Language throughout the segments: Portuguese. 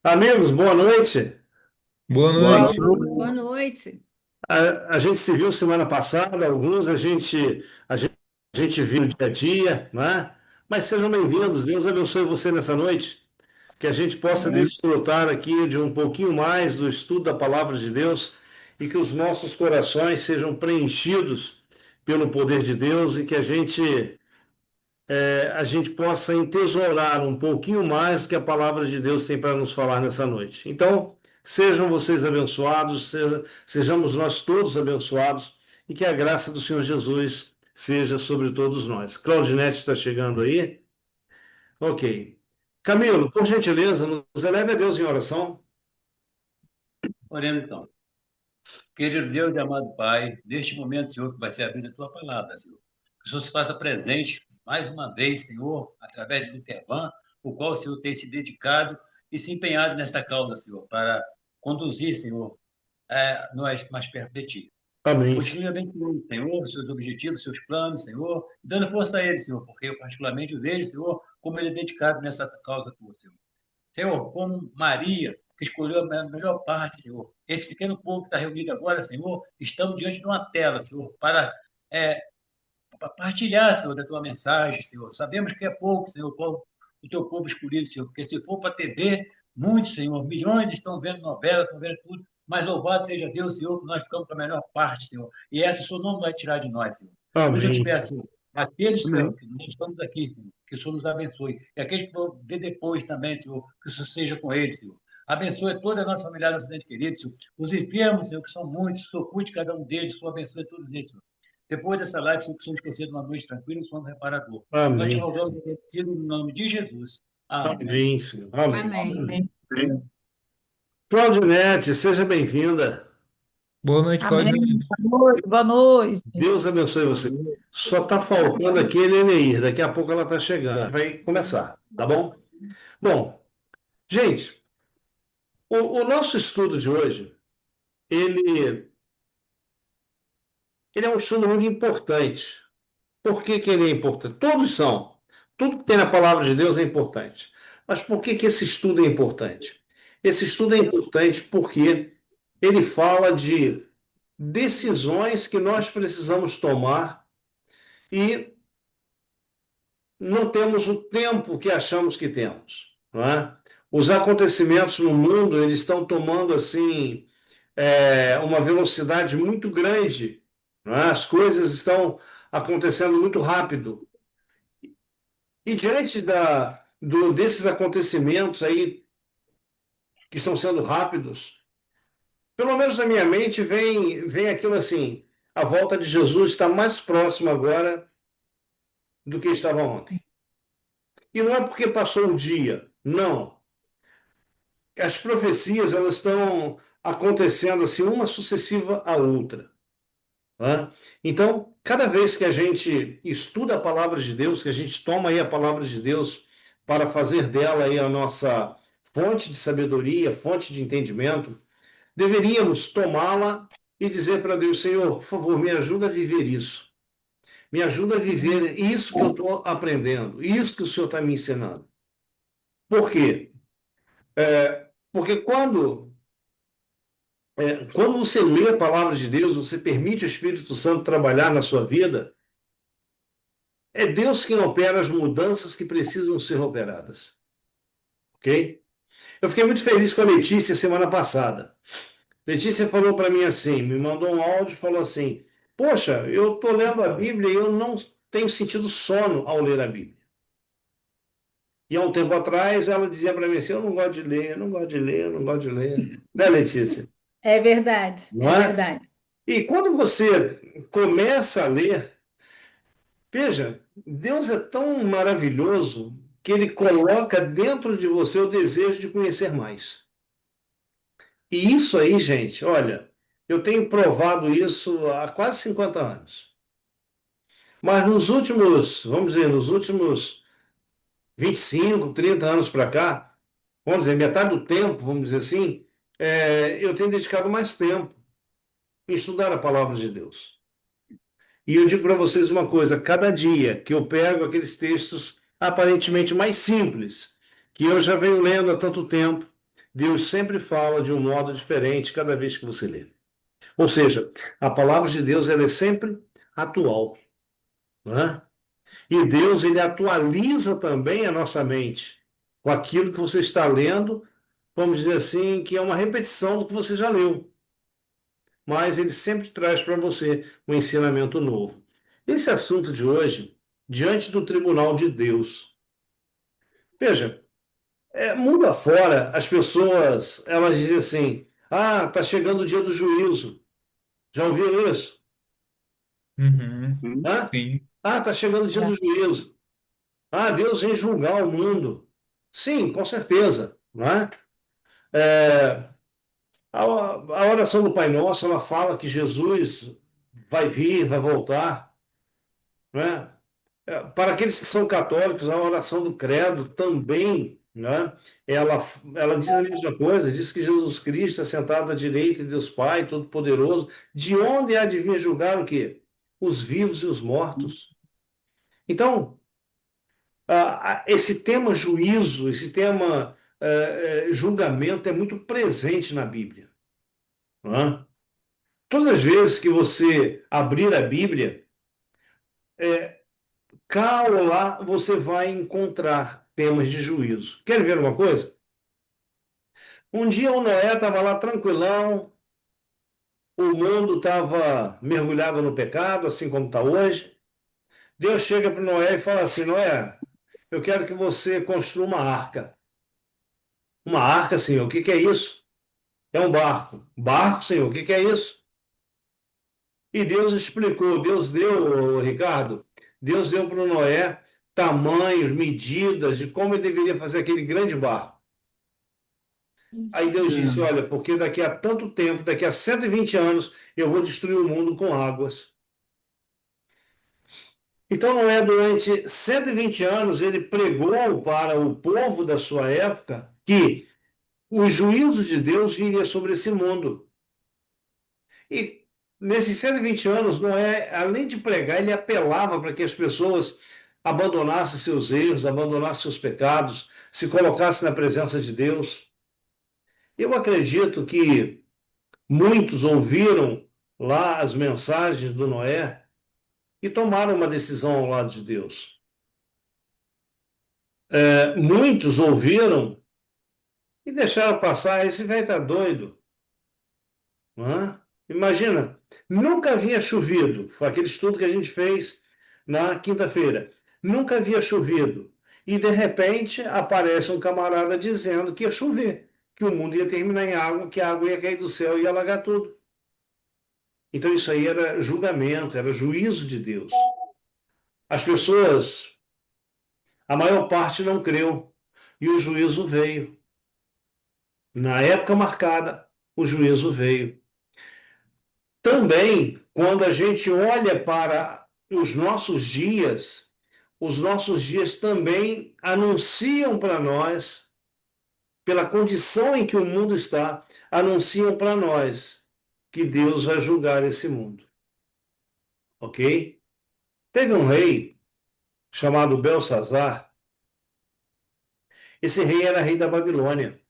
Amigos, boa noite. Boa Boa noite. noite. Boa noite. A gente se viu semana passada, alguns a gente viu no dia a dia, né? Mas sejam bem-vindos, Deus abençoe você nessa noite, que a gente possa Amém. desfrutar aqui de um pouquinho mais do estudo da palavra de Deus e que os nossos corações sejam preenchidos pelo poder de Deus e que a gente possa entesourar um pouquinho mais do que a palavra de Deus tem para nos falar nessa noite. Então, sejam vocês abençoados, sejamos nós todos abençoados e que a graça do Senhor Jesus seja sobre todos nós. Claudinete está chegando aí? Ok. Camilo, por gentileza, nos eleve a Deus em oração. Oremos então. Querido Deus e amado Pai, neste momento, Senhor, que vai ser abrida a tua palavra, Senhor. Que o Senhor se faça presente mais uma vez, Senhor, através do Intervan, o qual o Senhor tem se dedicado e se empenhado nesta causa, Senhor, para conduzir, Senhor, nós mais perto de Ti. Amém. Continue abençoando, Senhor, seus objetivos, seus planos, Senhor, e dando força a ele, Senhor, porque eu particularmente vejo, Senhor, como ele é dedicado nessa causa tua, Senhor. Senhor, como Maria, que escolheu a melhor parte, Senhor. Esse pequeno povo que está reunido agora, Senhor, estamos diante de uma tela, Senhor, é, para partilhar, Senhor, da tua mensagem, Senhor. Sabemos que é pouco, Senhor, o teu povo escolhido, Senhor, porque se for para a TV, muitos, Senhor, milhões estão vendo novela, estão vendo tudo, mas louvado seja Deus, Senhor, que nós ficamos com a melhor parte, Senhor. E essa o Senhor não vai tirar de nós, Senhor. Por isso eu te Amém. peço, Senhor, aqueles, Amém. Senhor, que nós estamos aqui, Senhor, que o Senhor nos abençoe. E aqueles que vão ver depois também, Senhor, que o Senhor seja com eles, Senhor. Abençoe toda a nossa família, nosso ente querido, Senhor. Os enfermos, Senhor, que são muitos, Senhor, cuide de cada um deles, Senhor, abençoe todos eles, Senhor. Depois dessa live, Senhor, que o Senhor nos conceda uma noite tranquila e sono reparador. Nós te Amém. rogamos, agradecido, no nome de Jesus. Amém. Amém, Senhor. Amém. Amém. Claudinete, seja bem-vinda. Boa noite, Amém. Claudinei. Boa noite, boa noite. Deus abençoe você. Só está faltando aqui a Eleneir. Daqui a pouco ela está chegando. Vai começar, tá bom? Bom, gente, o nosso estudo de hoje, ele, ele é um estudo muito importante. Por que que ele é importante? Todos são. Tudo que tem na palavra de Deus é importante. Mas por que que esse estudo é importante? Esse estudo é importante porque ele fala de decisões que nós precisamos tomar e não temos o tempo que achamos que temos, não é? Os acontecimentos no mundo eles estão tomando assim uma velocidade muito grande, não é? As coisas estão acontecendo muito rápido e diante desses acontecimentos aí que estão sendo rápidos, pelo menos na minha mente vem aquilo assim: a volta de Jesus está mais próxima agora do que estava ontem. E não é porque passou o dia, não. As profecias elas estão acontecendo assim uma sucessiva à outra, né? Então, cada vez que a gente estuda a palavra de Deus, que a gente toma aí a palavra de Deus para fazer dela aí a nossa fonte de sabedoria, fonte de entendimento, deveríamos tomá-la e dizer para Deus: Senhor, por favor, me ajuda a viver isso. Me ajuda a viver isso que eu estou aprendendo, isso que o Senhor está me ensinando. Por quê? Porque quando você lê a palavra de Deus, você permite o Espírito Santo trabalhar na sua vida, é Deus quem opera as mudanças que precisam ser operadas. Ok? Eu fiquei muito feliz com a Letícia semana passada. Letícia falou para mim assim, me mandou um áudio e falou assim: Poxa, eu estou lendo a Bíblia e eu não tenho sentido sono ao ler a Bíblia. E há um tempo atrás ela dizia para mim assim: Eu não gosto de ler, eu não gosto de ler, eu não gosto de ler. Né, Letícia? É verdade, Não é é? verdade. E quando você começa a ler, veja, Deus é tão maravilhoso que ele coloca dentro de você o desejo de conhecer mais. E isso aí, gente, olha, eu tenho provado isso há quase 50 anos. Mas nos últimos, vamos dizer, nos últimos 25, 30 anos para cá, vamos dizer, metade do tempo, vamos dizer assim, eu tenho dedicado mais tempo em estudar a palavra de Deus. E eu digo para vocês uma coisa: cada dia que eu pego aqueles textos aparentemente mais simples, que eu já venho lendo há tanto tempo, Deus sempre fala de um modo diferente cada vez que você lê. Ou seja, a palavra de Deus ela é sempre atual, né? E Deus ele atualiza também a nossa mente com aquilo que você está lendo, vamos dizer assim, que é uma repetição do que você já leu, mas ele sempre traz para você um ensinamento novo. Esse assunto de hoje, diante do tribunal de Deus. Veja, mundo afora, as pessoas, elas dizem assim, ah, está chegando o dia do juízo. Já ouviram isso? Uhum. Hã? Sim. Ah, está chegando o dia do Já. juízo. Ah, Deus vem julgar o mundo. Sim, com certeza, não é? É, a oração do Pai Nosso, ela fala que Jesus vai vir, vai voltar, não é? Para aqueles que são católicos, a oração do credo também, né? Ela, ela diz a mesma coisa, diz que Jesus Cristo é sentado à direita de Deus Pai, Todo-Poderoso, de onde há de vir julgar o quê? Os vivos e os mortos. Então, esse tema juízo, esse tema julgamento é muito presente na Bíblia, não é? Todas as vezes que você abrir a Bíblia, cá ou lá você vai encontrar temas de juízo. Quer ver uma coisa? Um dia o Noé estava lá tranquilão, o mundo estava mergulhado no pecado, assim como está hoje. Deus chega para Noé e fala assim: Noé, eu quero que você construa uma arca. Uma arca, senhor, o que que é isso? É um barco. Barco, senhor, o que que é isso? E Deus explicou, Deus deu, Ricardo, Deus deu para o Noé tamanhos, medidas de como ele deveria fazer aquele grande barco. Aí Deus disse: Olha, porque daqui a tanto tempo, daqui a 120 anos, eu vou destruir o mundo com águas. Então, Noé, durante 120 anos, ele pregou para o povo da sua época que os juízos de Deus viriam sobre esse mundo. E nesses 120 anos, Noé, além de pregar, ele apelava para que as pessoas abandonassem seus erros, abandonassem seus pecados, se colocassem na presença de Deus. Eu acredito que muitos ouviram lá as mensagens do Noé e tomaram uma decisão ao lado de Deus. Muitos ouviram e deixaram passar. Esse velho está doido. Não é? Imagina, nunca havia chovido. Foi aquele estudo que a gente fez na quinta-feira. Nunca havia chovido. E, de repente, aparece um camarada dizendo que ia chover, que o mundo ia terminar em água, que a água ia cair do céu e ia alagar tudo. Então, isso aí era julgamento, era juízo de Deus. As pessoas, a maior parte não creu, e o juízo veio. Na época marcada, o juízo veio. Também, quando a gente olha para os nossos dias também anunciam para nós, pela condição em que o mundo está, anunciam para nós que Deus vai julgar esse mundo. Ok? Teve um rei chamado Belsazar. Esse rei era rei da Babilônia.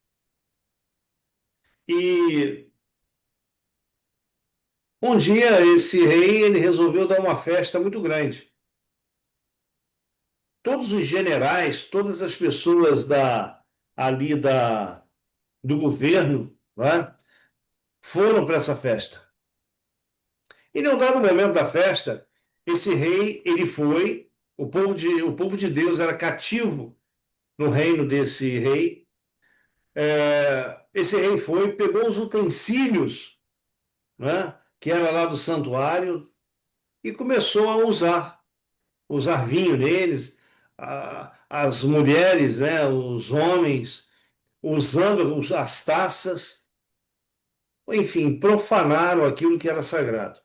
E um dia esse rei ele resolveu dar uma festa muito grande. Todos os generais, todas as pessoas ali do governo, né, foram para essa festa. E num dado momento da festa, esse rei ele foi, o povo de Deus era cativo no reino desse rei. Esse rei foi, pegou os utensílios, né, que era lá do santuário e começou a usar vinho neles, as mulheres, né, os homens, usando as taças, enfim, profanaram aquilo que era sagrado.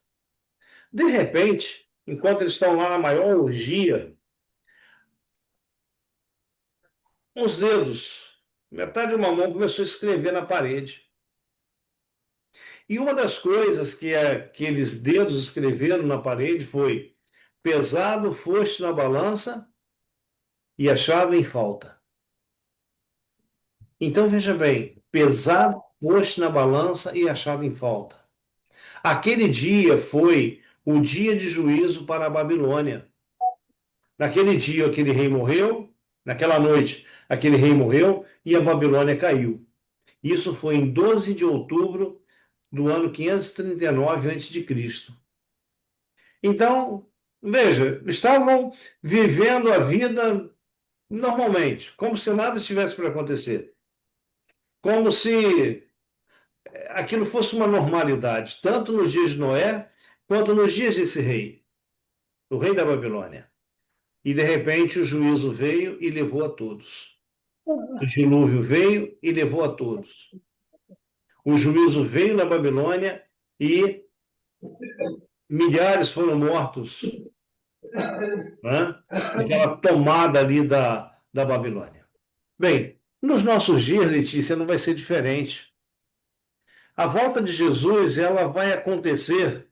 De repente, enquanto eles estão lá na maior orgia, uns dedos, metade de uma mão começou a escrever na parede. E uma das coisas que aqueles dedos escreveram na parede foi: pesado foste na balança e achado em falta. Então, veja bem, pesado, posto na balança e achado em falta. Aquele dia foi o dia de juízo para a Babilônia. Naquele dia, aquele rei morreu, naquela noite, aquele rei morreu e a Babilônia caiu. Isso foi em 12 de outubro do ano 539 a.C. Então, veja, estavam vivendo a vida normalmente, como se nada estivesse para acontecer, como se aquilo fosse uma normalidade, tanto nos dias de Noé quanto nos dias desse rei, o rei da Babilônia. E de repente o juízo veio e levou a todos. O dilúvio veio e levou a todos. O juízo veio na Babilônia e milhares foram mortos, né? Naquela tomada ali da Babilônia. Bem, nos nossos dias, Letícia, não vai ser diferente. A volta de Jesus, ela vai acontecer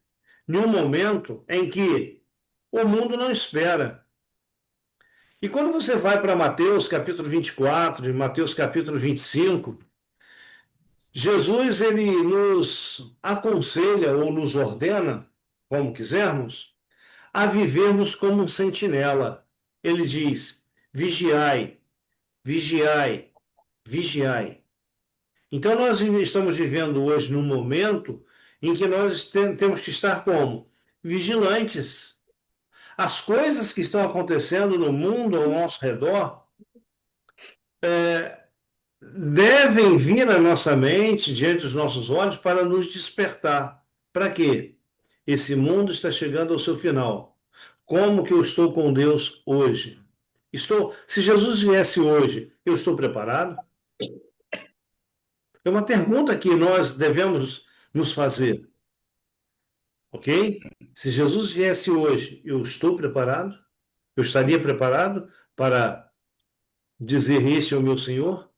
em um momento em que o mundo não espera. E quando você vai para Mateus capítulo 24 e Mateus capítulo 25, Jesus ele nos aconselha ou nos ordena, como quisermos, a vivermos como um sentinela. Ele diz: vigiai, vigiai, vigiai. Então nós estamos vivendo hoje num momento em que nós temos que estar como? Vigilantes. As coisas que estão acontecendo no mundo ao nosso redor devem vir à nossa mente, diante dos nossos olhos, para nos despertar. Para quê? Esse mundo está chegando ao seu final. Como que eu estou com Deus hoje? Se Jesus viesse hoje, eu estou preparado? É uma pergunta que nós devemos nos fazer, ok? Se Jesus viesse hoje, eu estou preparado? Eu estaria preparado para dizer: Este é o meu Senhor?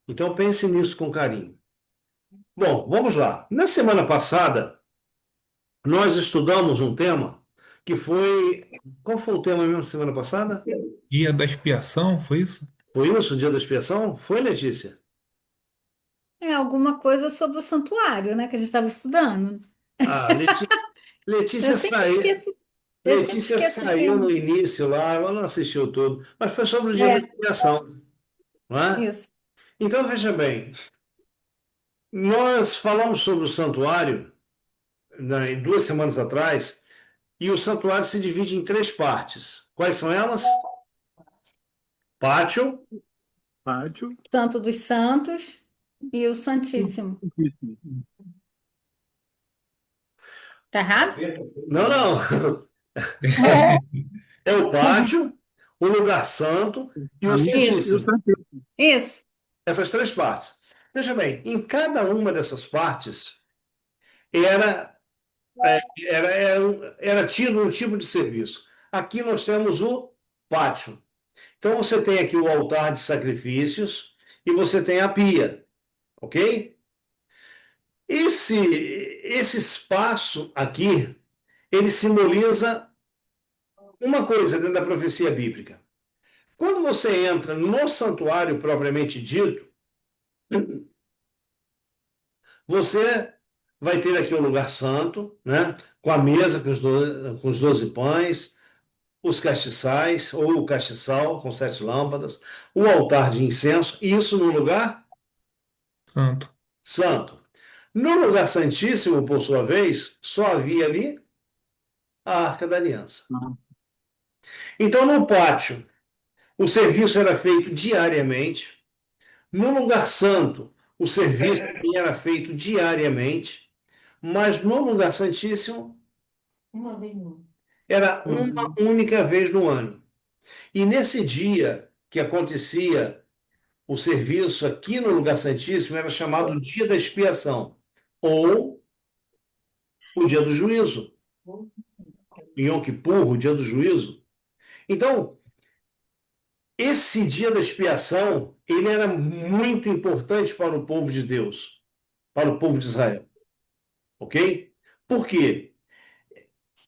Então pense nisso com carinho. Bom, vamos lá. Na semana passada, nós estudamos um tema que foi. Qual foi o tema mesmo na semana passada? Dia da expiação, foi isso? Foi isso, o dia da expiação? Foi, Letícia? É alguma coisa sobre o santuário, né, que a gente estava estudando. Ah, Eu Letícia sempre saiu. esqueço, eu sempre Letícia esqueço o saiu no tema. início lá, ela não assistiu tudo, mas foi sobre o dia da É, expiação, não é? isso. Então, veja bem, nós falamos sobre o santuário, né, em 2 semanas atrás, e o santuário se divide em 3 partes. Quais são elas? Pátio. Pátio. Santo dos Santos e o Santíssimo. Tá errado? Não, não. É o pátio, o lugar santo e o E o Isso, santíssimo. Santíssimo. isso. Essas 3 partes. Veja bem, em cada uma dessas partes era, era tido um tipo de serviço. Aqui nós temos o pátio. Então você tem aqui o altar de sacrifícios e você tem a pia, ok? Esse espaço aqui, ele simboliza uma coisa dentro da profecia bíblica. Quando você entra no santuário propriamente dito, você vai ter aqui o lugar santo, né? Com a mesa com os 12 pães, os castiçais, ou o castiçal com 7 lâmpadas, o altar de incenso, isso no lugar Santo. santo. No lugar santíssimo, por sua vez, só havia ali a Arca da Aliança. Então, no pátio, o serviço era feito diariamente. No lugar santo, o serviço era feito diariamente. Mas no lugar santíssimo, era uma única vez no ano. E nesse dia que acontecia o serviço aqui no lugar santíssimo, era chamado dia da expiação, ou o dia do juízo. Yom Kippur, o dia do juízo. Então, esse dia da expiação, ele era muito importante para o povo de Deus, para o povo de Israel. Ok? Por quê?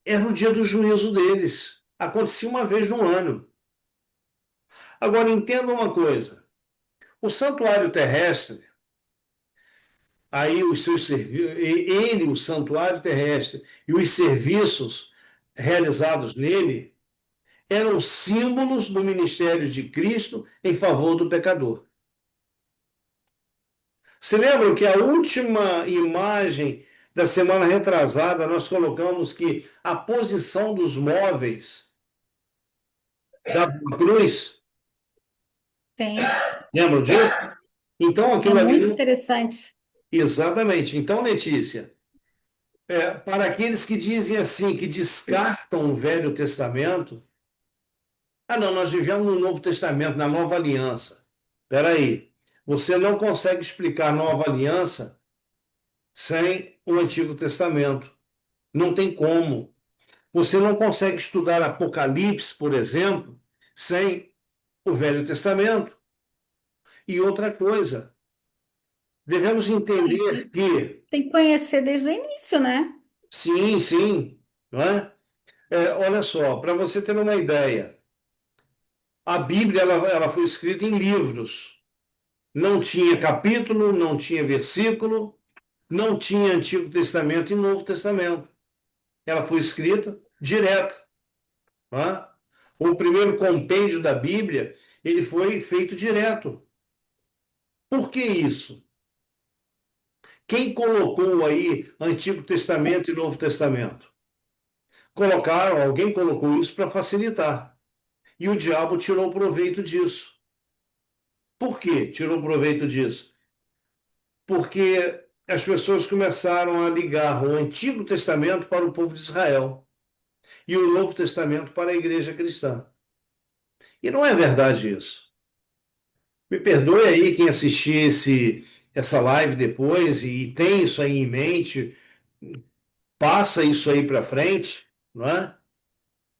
Era o dia do juízo deles. Acontecia uma vez no ano. Agora, entenda uma coisa. O santuário terrestre, aí os seus ele, o santuário terrestre, e os serviços realizados nele eram símbolos do ministério de Cristo em favor do pecador. Se lembram que a última imagem da semana retrasada nós colocamos que a posição dos móveis da cruz, Sim, lembram disso? Então é aquilo ali muito não... interessante. Exatamente. Então, Letícia, para aqueles que dizem assim, que descartam o Velho Testamento, ah, não, nós vivemos no Novo Testamento, na Nova Aliança. Espera aí, você não consegue explicar a Nova Aliança sem o Antigo Testamento. Não tem como. Você não consegue estudar Apocalipse, por exemplo, sem o Velho Testamento. E outra coisa, devemos entender E que, tem que conhecer desde o início, né? sim, sim, não é? Olha só, para você ter uma ideia, a Bíblia ela foi escrita em livros. Não tinha capítulo, não tinha versículo, não tinha Antigo Testamento e Novo Testamento. Ela foi escrita direto. Não é? O primeiro compêndio da Bíblia, ele foi feito direto. Por que isso? Quem colocou aí Antigo Testamento e Novo Testamento? Alguém colocou isso para facilitar. E o diabo tirou proveito disso. Por que tirou proveito disso? Porque as pessoas começaram a ligar o Antigo Testamento para o povo de Israel e o Novo Testamento para a igreja cristã. E não é verdade isso. Me perdoe aí quem assistir essa live depois e tem isso aí em mente, passa isso aí para frente, não é?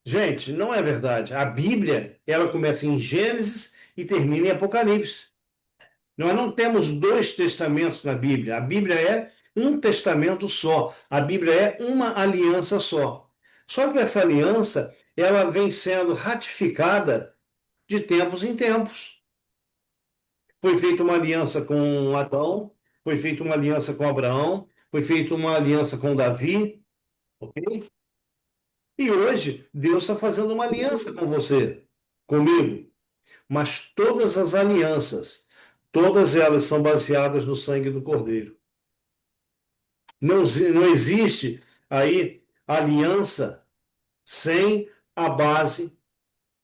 Gente, não é verdade. A Bíblia, ela começa em Gênesis e termina em Apocalipse. Nós não temos dois testamentos na Bíblia. A Bíblia é um testamento só. A Bíblia é uma aliança só. Só que essa aliança, ela vem sendo ratificada de tempos em tempos. Foi feita uma aliança com Adão, foi feita uma aliança com Abraão, foi feita uma aliança com Davi, ok? E hoje, Deus está fazendo uma aliança com você, comigo. Mas todas as alianças, todas elas são baseadas no sangue do Cordeiro. Não existe aí aliança sem a base,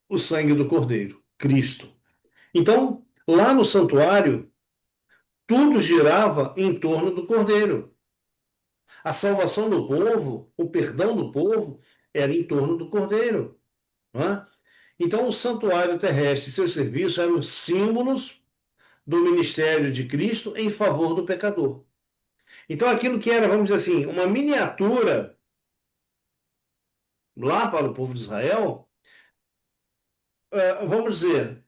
o sangue do Cordeiro, Cristo. Então, lá no santuário, tudo girava em torno do Cordeiro. A salvação do povo, o perdão do povo, era em torno do Cordeiro. Não é? Então, o santuário terrestre e seus serviços eram símbolos do ministério de Cristo em favor do pecador. Então, aquilo que era, vamos dizer assim, uma miniatura lá para o povo de Israel, vamos dizer,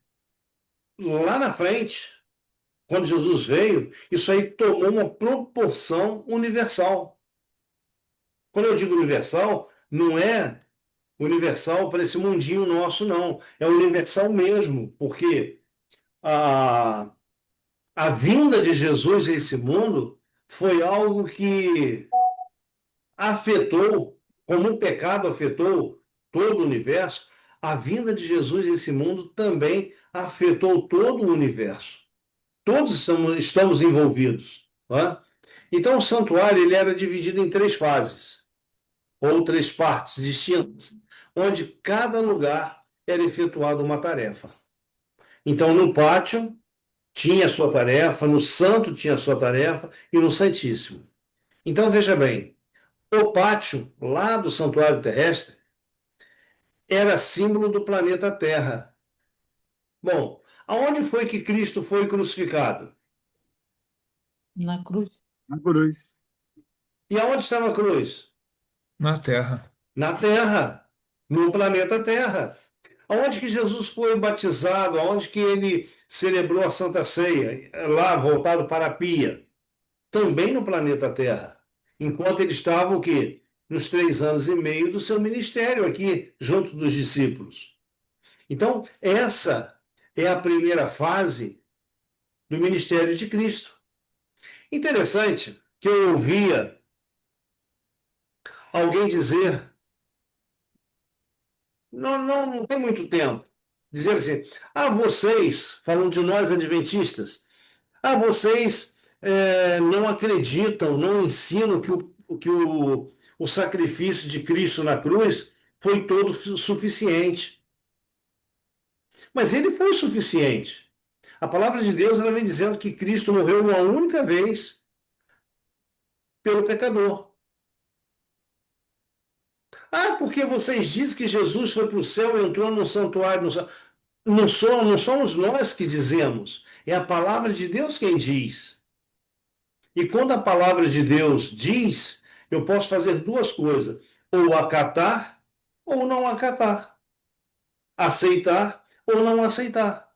lá na frente, quando Jesus veio, isso aí tomou uma proporção universal. Quando eu digo universal, não é universal para esse mundinho nosso, não. É universal mesmo, porque a, a vinda de Jesus a esse mundo foi algo que afetou, como o pecado afetou todo o universo, a vinda de Jesus a esse mundo também afetou todo o universo. Todos estamos envolvidos. Não é? Então, o santuário ele era dividido em três fases, ou três partes distintas, onde cada lugar era efetuada uma tarefa. Então, no pátio tinha a sua tarefa, no santo tinha a sua tarefa e no santíssimo. Então, veja bem, o pátio lá do santuário terrestre era símbolo do planeta Terra. Bom, aonde foi que Cristo foi crucificado? Na cruz. Na cruz. E aonde estava a cruz? Na terra. Na Terra, no planeta Terra. Aonde que Jesus foi batizado? Aonde que ele celebrou a Santa Ceia? Lá, voltado para a Pia. Também no planeta Terra. Enquanto ele estava o quê? Nos 3 anos e meio do seu ministério aqui, junto dos discípulos. Então, essa é a primeira fase do ministério de Cristo. Interessante que eu ouvia alguém dizer, não tem muito tempo, dizer assim, vocês, falando de nós adventistas, vocês não acreditam, não ensinam que o sacrifício de Cristo na cruz foi todo suficiente. Mas ele foi suficiente. A palavra de Deus ela vem dizendo que Cristo morreu uma única vez pelo pecador. Porque vocês dizem que Jesus foi para o céu e entrou no santuário. Não somos nós que dizemos, é a palavra de Deus quem diz. E quando a palavra de Deus diz, eu posso fazer duas coisas: ou acatar ou não acatar, aceitar ou não aceitar.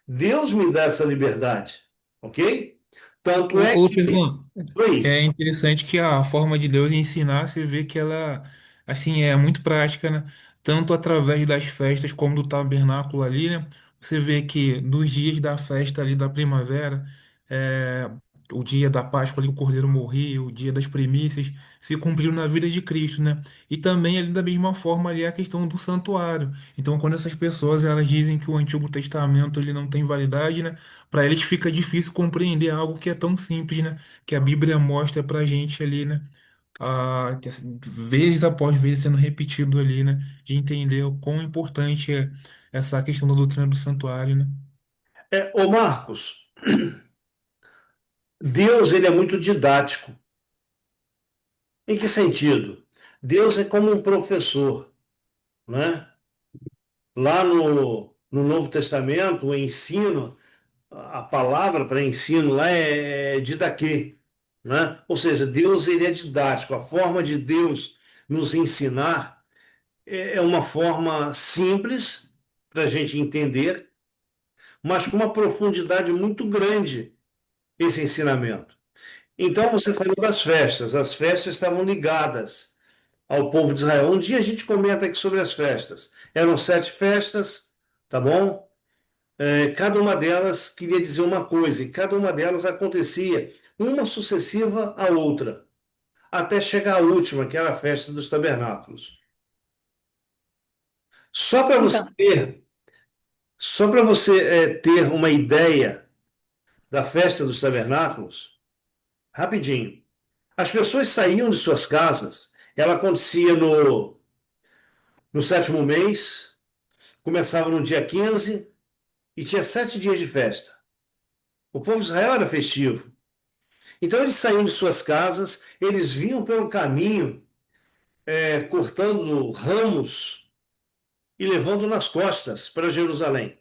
Deus me dá essa liberdade, ok? Tanto é Ô, que. Pedrão, Oi. é interessante que a forma de Deus ensinar, você vê que ela, assim, é muito prática, né? Tanto através das festas como do tabernáculo ali, né? Você vê que nos dias da festa ali da primavera, é, o dia da Páscoa ali o Cordeiro morria, o dia das primícias, se cumpriu na vida de Cristo, né? E também ali da mesma forma ali a questão do santuário. Então, quando essas pessoas elas dizem que o Antigo Testamento ele não tem validade, né? Para eles fica difícil compreender algo que é tão simples, né? Que a Bíblia mostra pra gente ali, né? Que, assim, vez após vez sendo repetido ali, né? De entender o quão importante é essa questão da doutrina do santuário, né? Ô Marcos, Deus ele é muito didático. Em que sentido? Deus é como um professor, né? Lá no Novo Testamento, o ensino, a palavra para ensino lá é didaquê, né? Ou seja, Deus ele é didático. A forma de Deus nos ensinar é uma forma simples para a gente entender, mas com uma profundidade muito grande esse ensinamento. Então você falou das festas. As festas estavam ligadas ao povo de Israel. Um dia a gente comenta aqui sobre as festas. Eram 7 festas, tá bom? Cada uma delas queria dizer uma coisa, e cada uma delas acontecia uma sucessiva à outra, até chegar à última, que era a festa dos tabernáculos. Só para você Então, ter, só para você ter uma ideia da festa dos tabernáculos, rapidinho. As pessoas saíam de suas casas, ela acontecia no 7º mês, começava no dia 15 e tinha 7 dias de festa. O povo de Israel era festivo. Então eles saíam de suas casas, eles vinham pelo caminho, cortando ramos e levando nas costas para Jerusalém.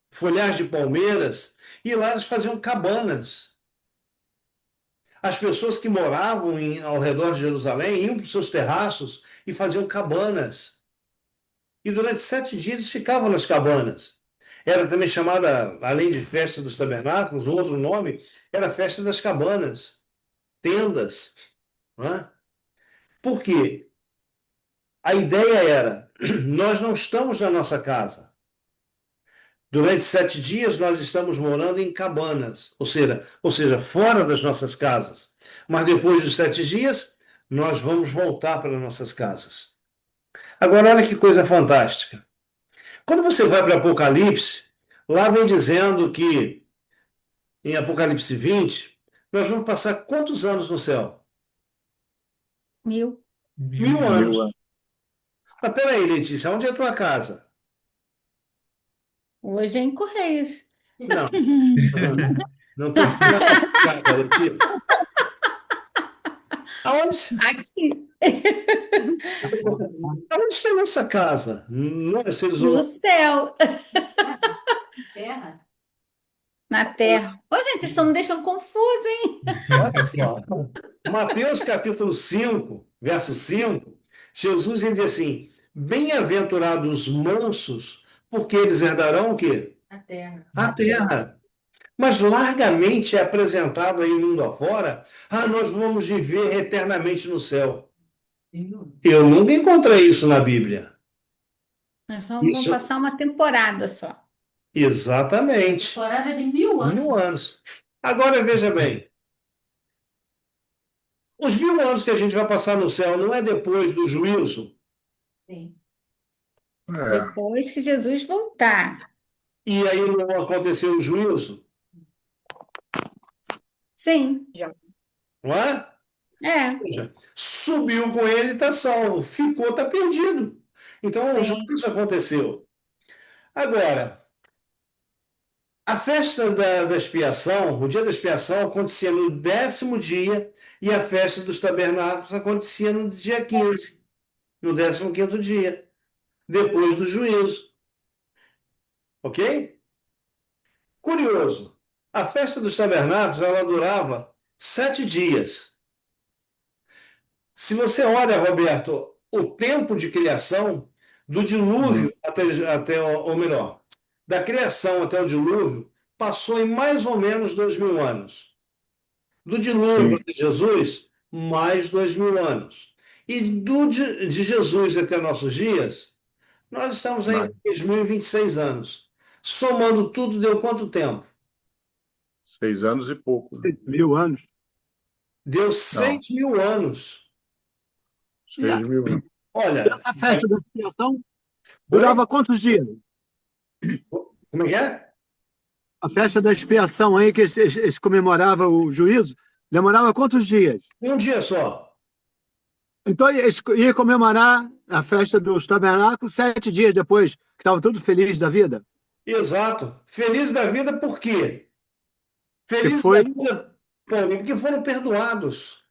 Folhagens de palmeiras, e lá eles faziam cabanas. As pessoas que moravam ao redor de Jerusalém iam para os seus terraços e faziam cabanas. E durante 7 dias eles ficavam nas cabanas. Era também chamada, além de festa dos tabernáculos, um outro nome, era festa das cabanas, tendas. Não é? Por quê? A ideia era, nós não estamos na nossa casa. Durante 7 dias nós estamos morando em cabanas, ou seja, fora das nossas casas. Mas depois dos 7 dias, nós vamos voltar para nossas casas. Agora, olha que coisa fantástica. Quando você vai para Apocalipse, lá vem dizendo que, em Apocalipse 20, nós vamos passar quantos anos no céu? 1000. 1000 Anos. anos. Mas peraí, Letícia, onde é a tua casa? Hoje é em Correios. Não, não estou falando dessa casa, Letícia. Aonde, Aqui, aonde está a nossa casa? Não é seres no humanos. céu, Terra? na terra. Ô, gente, vocês estão me deixando confusa, hein? Olha só. Mateus capítulo 5, verso 5, Jesus ele diz assim: bem-aventurados os mansos, porque eles herdarão o quê? A terra. A terra. Mas largamente é apresentado aí mundo afora, nós vamos viver eternamente no céu. Eu nunca encontrei isso na Bíblia. Nós só vamos Isso, passar uma temporada só. Exatamente. Temporada de 1000 anos. 1000 anos. Agora veja bem, os 1000 anos que a gente vai passar no céu não é depois do juízo? Sim. É, Depois que Jesus voltar. E aí não aconteceu o juízo, Sim, não é? é, Veja, subiu com ele, está salvo. Ficou, está perdido. Então o sim. juízo aconteceu. Agora, a festa da expiação, o dia da expiação, acontecia no 10º dia e a festa dos tabernáculos acontecia no dia 15, no 15º dia, depois do juízo. Ok? Curioso, a festa dos tabernáculos ela durava 7 dias. Se você olha, Roberto, o tempo de criação, do dilúvio até ou melhor, da criação até o dilúvio, passou em mais ou menos 2000 anos. Do dilúvio sim, até Jesus, mais 2000 anos. E de Jesus até nossos dias, nós estamos aí mas em 2026 anos. Somando tudo, deu quanto tempo? 6 anos e pouco, né? 1000 anos. Deu Não, 6.000 anos. E, a- 6.000 anos. e Olha, essa festa da expiação oi? durava quantos dias? Como é que é? A festa da expiação aí, que eles comemoravam o juízo, demorava quantos dias? Um dia só. Então, eles iam comemorar a festa dos tabernáculos 7 dias depois, que estavam todos felizes da vida. Exato. Feliz da vida por quê? Que Feliz da foi vida, Paulinho, porque foram perdoados.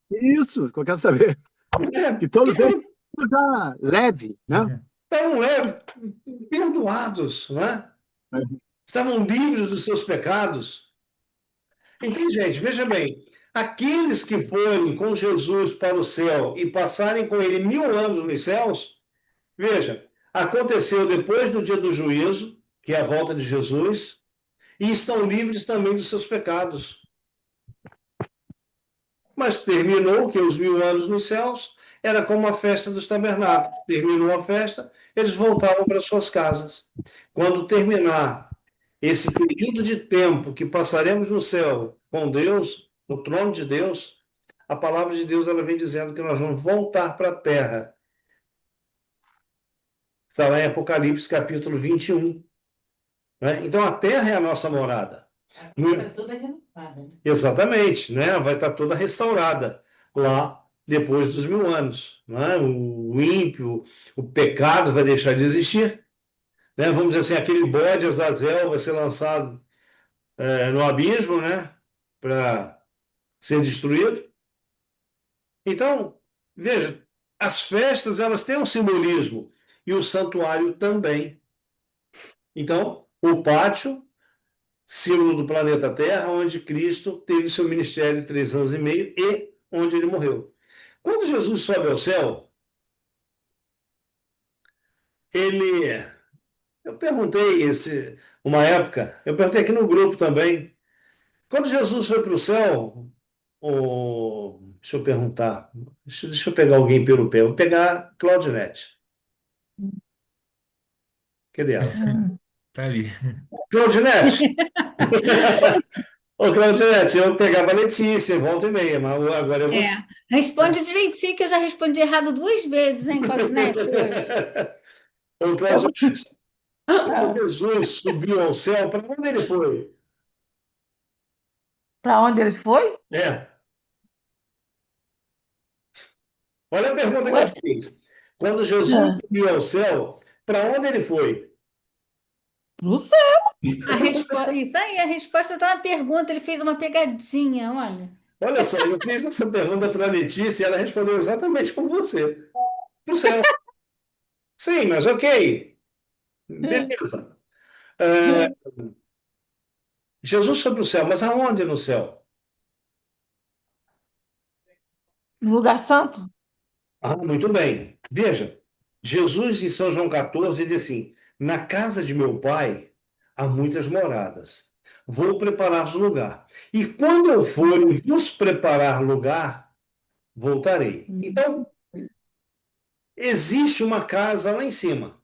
isso que eu quero saber. Que Porque todos eles já leve, né? estavam leves, perdoados, né? Estavam livres dos seus pecados. Então, gente, veja bem, aqueles que forem com Jesus para o céu e passarem com ele 1000 anos nos céus, veja, aconteceu depois do dia do juízo, que é a volta de Jesus, e estão livres também dos seus pecados. Mas terminou que os 1000 anos nos céus era como a festa dos tabernáculos. Terminou a festa, eles voltavam para suas casas. Quando terminar esse período de tempo que passaremos no céu com Deus, no trono de Deus, a palavra de Deus ela vem dizendo que nós vamos voltar para a terra. Está lá em Apocalipse capítulo 21. Né? Então a terra é a nossa morada. Está toda renovada, né? Exatamente, né? Vai estar toda restaurada lá depois dos 1000 anos. Né? O ímpio, o pecado vai deixar de existir. Né? Vamos dizer assim, aquele bode Azazel vai ser lançado no abismo, né? Para ser destruído. Então, veja, as festas elas têm um simbolismo e o santuário também. Então, o pátio, símbolo do planeta Terra, onde Cristo teve seu ministério de 3 anos e meio e onde ele morreu. Quando Jesus sobe ao céu, ele. Eu perguntei uma época, eu perguntei aqui no grupo também. Quando Jesus foi para o céu, deixa eu perguntar, deixa eu pegar alguém pelo pé, vou pegar a Claudinete. Cadê ela? Tá ali. Claudinete! Ô, Claudinete, eu pegava a Letícia, volta e meia, mas agora eu vou. É. Responde direitinho, que eu já respondi errado 2 vezes, hein, Claudinete, hoje. Ô, Claudinete, quando Jesus subiu ao céu, para onde ele foi? Para onde ele foi? É, olha a pergunta que Ué, eu fiz. Quando Jesus subiu ao céu, para onde ele foi? pro céu. Isso aí, a resposta está na pergunta. Ele fez uma pegadinha, olha. Olha só, eu fiz essa pergunta para a Letícia e ela respondeu exatamente como você. Para o céu. Sim, mas ok. Beleza. É, Jesus foi para o céu, mas aonde no céu? No lugar santo? Ah, muito bem. Veja, Jesus em São João 14 diz assim: na casa de meu pai há muitas moradas. Vou preparar lugar. E quando eu for e vos preparar lugar, voltarei. Então, existe uma casa lá em cima.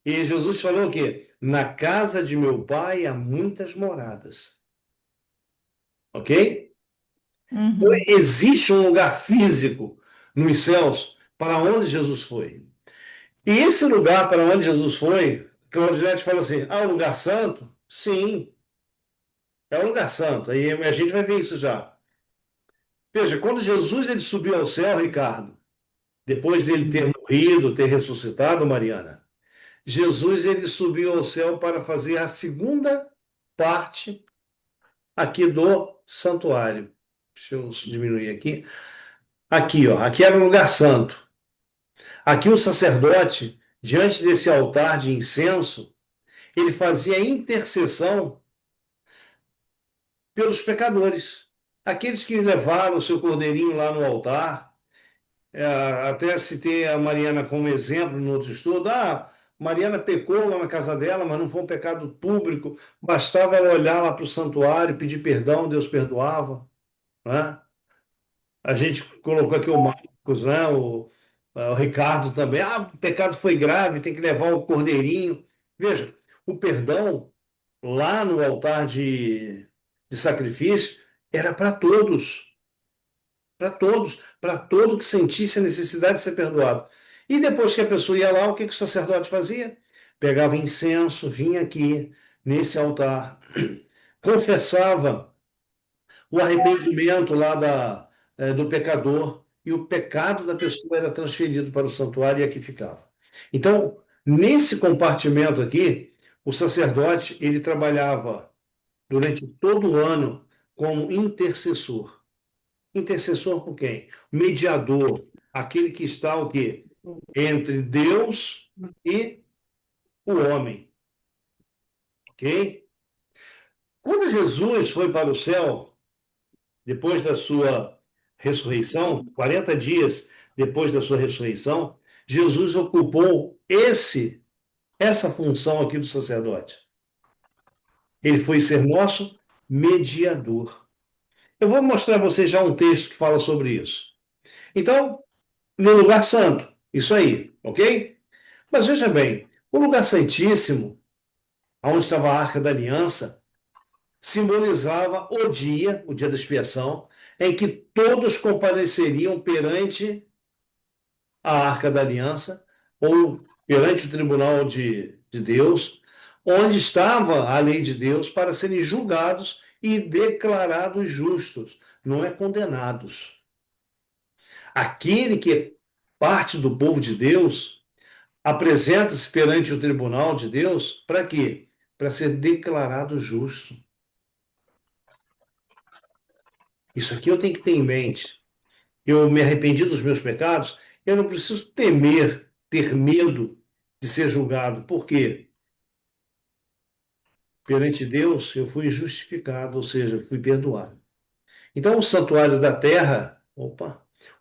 E Jesus falou o quê? Na casa de meu pai há muitas moradas. Ok? Então, Uhum. existe um lugar físico nos céus para onde Jesus foi. E esse lugar para onde Jesus foi, Claudinete fala assim: ah, o lugar santo? Sim, é o lugar santo. Aí a gente vai ver isso já. Veja, quando Jesus ele subiu ao céu, Ricardo, depois dele ter morrido, ter ressuscitado, Mariana, Jesus ele subiu ao céu para fazer a segunda parte aqui do santuário. Deixa eu diminuir aqui. Aqui, ó, aqui era o lugar santo. Aqui o sacerdote, diante desse altar de incenso, ele fazia intercessão pelos pecadores. Aqueles que levaram o seu cordeirinho lá no altar, até citei a Mariana como exemplo no outro estudo. Ah, Mariana pecou lá na casa dela, mas não foi um pecado público. Bastava ela olhar lá para o santuário, pedir perdão, Deus perdoava. Né? A gente colocou aqui o Marcos, né? O Ricardo também. Ah, o pecado foi grave, tem que levar o cordeirinho. Veja, o perdão lá no altar de sacrifício era para todo que sentisse a necessidade de ser perdoado. E depois que a pessoa ia lá, o que que o sacerdote fazia? Pegava incenso, vinha aqui nesse altar, confessava o arrependimento lá do pecador, e o pecado da pessoa era transferido para o santuário e aqui ficava. Então, nesse compartimento aqui, o sacerdote ele trabalhava durante todo o ano como intercessor. Intercessor por quem? Mediador, aquele que está o quê? Entre Deus e o homem, ok? Quando Jesus foi para o céu, depois da sua ressurreição, 40 dias depois da sua ressurreição, Jesus ocupou essa função aqui do sacerdote. Ele foi ser nosso mediador. Eu vou mostrar a vocês já um texto que fala sobre isso. Então, no lugar santo, isso aí, ok? Mas veja bem, o lugar santíssimo, onde estava a Arca da Aliança, simbolizava o dia da expiação, em que todos compareceriam perante a Arca da Aliança, ou perante o tribunal de Deus, onde estava a lei de Deus para serem julgados e declarados justos, não é condenados. Aquele que é parte do povo de Deus apresenta-se perante o tribunal de Deus para quê? Para ser declarado justo. Isso aqui eu tenho que ter em mente. Eu me arrependi dos meus pecados, eu não preciso temer, ter medo de ser julgado. Por quê? Perante Deus, eu fui justificado, ou seja, fui perdoado. Então, o santuário da terra,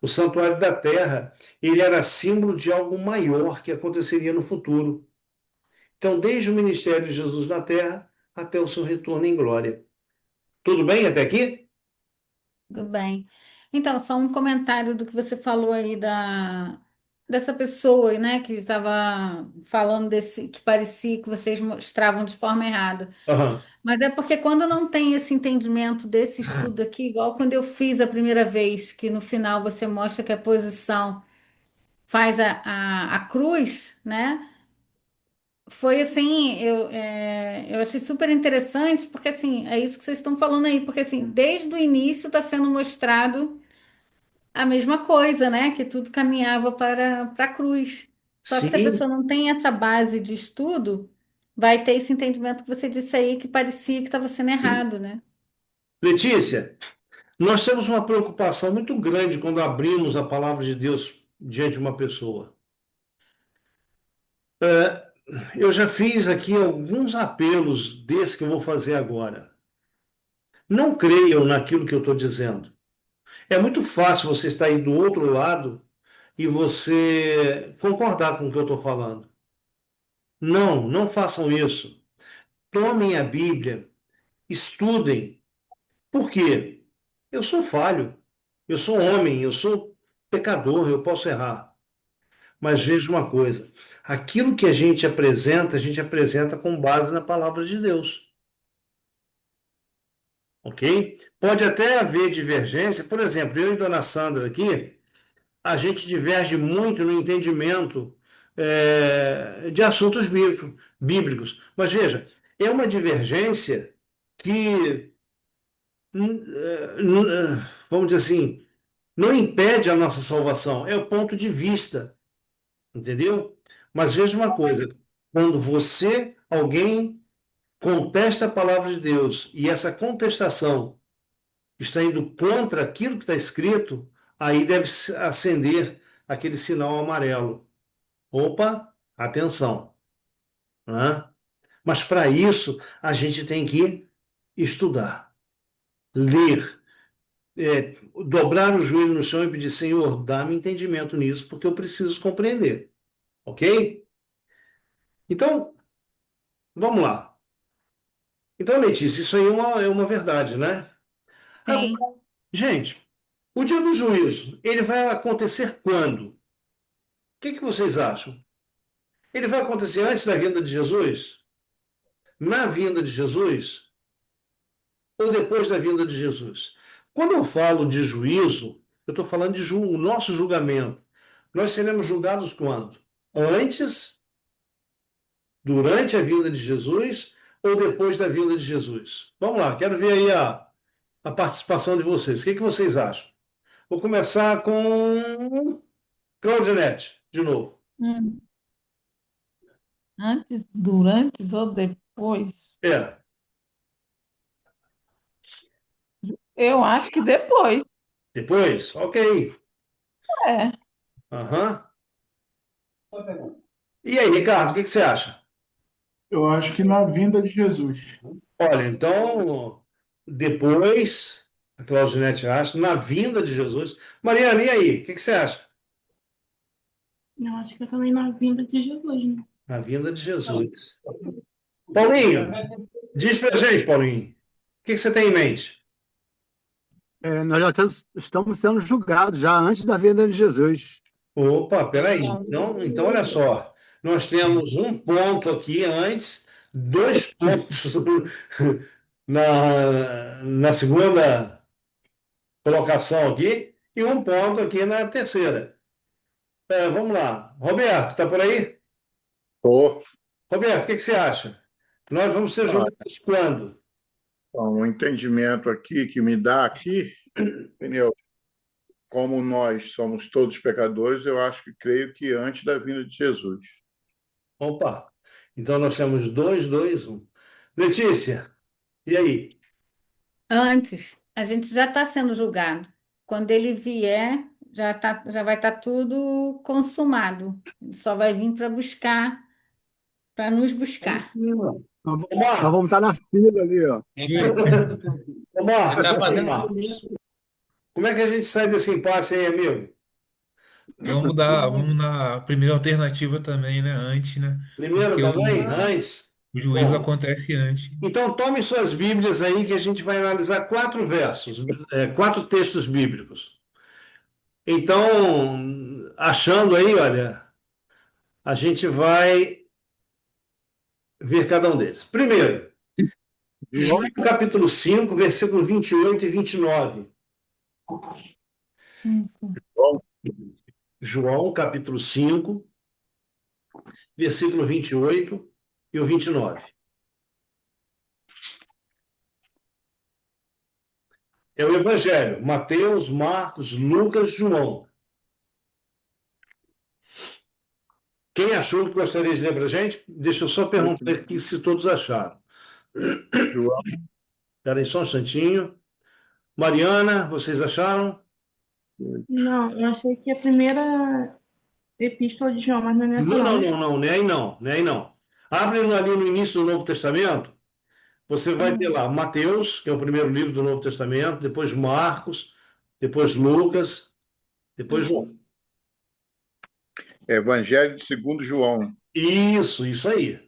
o santuário da terra, ele era símbolo de algo maior que aconteceria no futuro. Então, desde o ministério de Jesus na terra até o seu retorno em glória. Tudo bem até aqui? Tudo bem. Então, só um comentário do que você falou aí dessa pessoa, né, que estava falando desse, que parecia que vocês mostravam de forma errada. Aham. Mas é porque quando não tem esse entendimento desse estudo aqui, igual quando eu fiz a primeira vez, que no final você mostra que a posição faz a cruz, né? Foi assim, eu achei super interessante, porque assim, é isso que vocês estão falando aí, porque assim, desde o início está sendo mostrado a mesma coisa, né? Que tudo caminhava para a cruz. Só que se a pessoa Sim. não tem essa base de estudo, vai ter esse entendimento que você disse aí, que parecia que estava sendo errado, né? Letícia, nós temos uma preocupação muito grande quando abrimos a palavra de Deus diante de uma pessoa. Eu já fiz aqui alguns apelos desse que eu vou fazer agora. Não creiam naquilo que eu estou dizendo. É muito fácil você estar aí do outro lado e você concordar com o que eu estou falando. Não, não façam isso. Tomem a Bíblia, estudem. Por quê? Eu sou falho, eu sou homem, eu sou pecador, eu posso errar. Mas veja uma coisa: aquilo que a gente apresenta com base na palavra de Deus, ok? Pode até haver divergência, por exemplo, eu e Dona Sandra aqui, a gente diverge muito no entendimento de assuntos bíblicos. Mas veja, é uma divergência que, vamos dizer assim, não impede a nossa salvação, é o ponto de vista, entendeu? Mas veja uma coisa: quando alguém contesta a palavra de Deus e essa contestação está indo contra aquilo que está escrito, aí deve acender aquele sinal amarelo. Opa, atenção, né? Mas para isso a gente tem que estudar, ler, dobrar o joelho no chão e pedir: Senhor, dá-me entendimento nisso, porque eu preciso compreender, ok? Então, vamos lá. Então, Letícia, isso aí é uma verdade, né? Agora, Sim. gente, o dia do juízo, ele vai acontecer quando? O que vocês acham? Ele vai acontecer antes da vinda de Jesus? Na vinda de Jesus? Ou depois da vinda de Jesus? Quando eu falo de juízo, eu estou falando de o nosso julgamento. Nós seremos julgados quando? Antes, durante a vinda de Jesus ou depois da vinda de Jesus? Vamos lá, quero ver aí a participação de vocês. O que vocês acham? Vou começar com Claudinete, de novo. Hum. Antes, durante ou depois? É, Eu acho que depois. depois? Ok. É. Aham. E aí, Ricardo, o que você acha? Eu acho que na vinda de Jesus. Olha, então, depois, a Claudinete acha, na vinda de Jesus. Mariana, e aí? O que você acha? Eu acho que é também na vinda de Jesus, né? Na vinda de Jesus. Paulinho, diz pra gente, Paulinho, o que você tem em mente? Nós já estamos sendo julgados já antes da vinda de Jesus. Opa, peraí. Então, olha só. Nós temos um ponto aqui antes, dois pontos na segunda colocação aqui e um ponto aqui na terceira. Vamos lá. Roberto, tá por aí? Tô. Roberto, o que você acha? Nós vamos ser Ah, julgados quando? um entendimento aqui que me dá aqui, entendeu? Como nós somos todos pecadores, eu acho que creio que antes da vinda de Jesus. Opa. Então nós temos dois, dois, um. Letícia, e aí? Antes, a gente já está sendo julgado. Quando ele vier, já vai estar tudo consumado. Ele só vai vir para buscar, para nos buscar. Nós Omar, vamos estar na fila ali, ó. Omar, Ele está e aí, fazendo. Marcos? Como é que a gente sai desse impasse aí, amigo? Vamos na primeira alternativa também, né? Antes, né? Primeiro Porque também, antes? o juízo Bom, acontece antes. então tome suas Bíblias aí que a gente vai analisar quatro versos, quatro textos bíblicos. Então, achando aí, olha, a gente vai ver cada um deles. Primeiro, João João, capítulo 5, versículo 28 e 29. Bom, João capítulo 5, versículo 28 e o 29. É o Evangelho, Mateus, Marcos, Lucas, João. Quem achou que gostaria de ler para a gente? Deixa eu só perguntar aqui se todos acharam. João, Espera aí só um instantinho. Mariana, vocês acharam? Não, eu achei que a primeira epístola de João, mas não é nessa Não, não, não, né? não, não, nem aí não, nem aí não. Abre ali no início do Novo Testamento, você vai ter lá Mateus, que é o primeiro livro do Novo Testamento, depois Marcos, depois Lucas, depois João. Evangelho segundo João. Isso aí.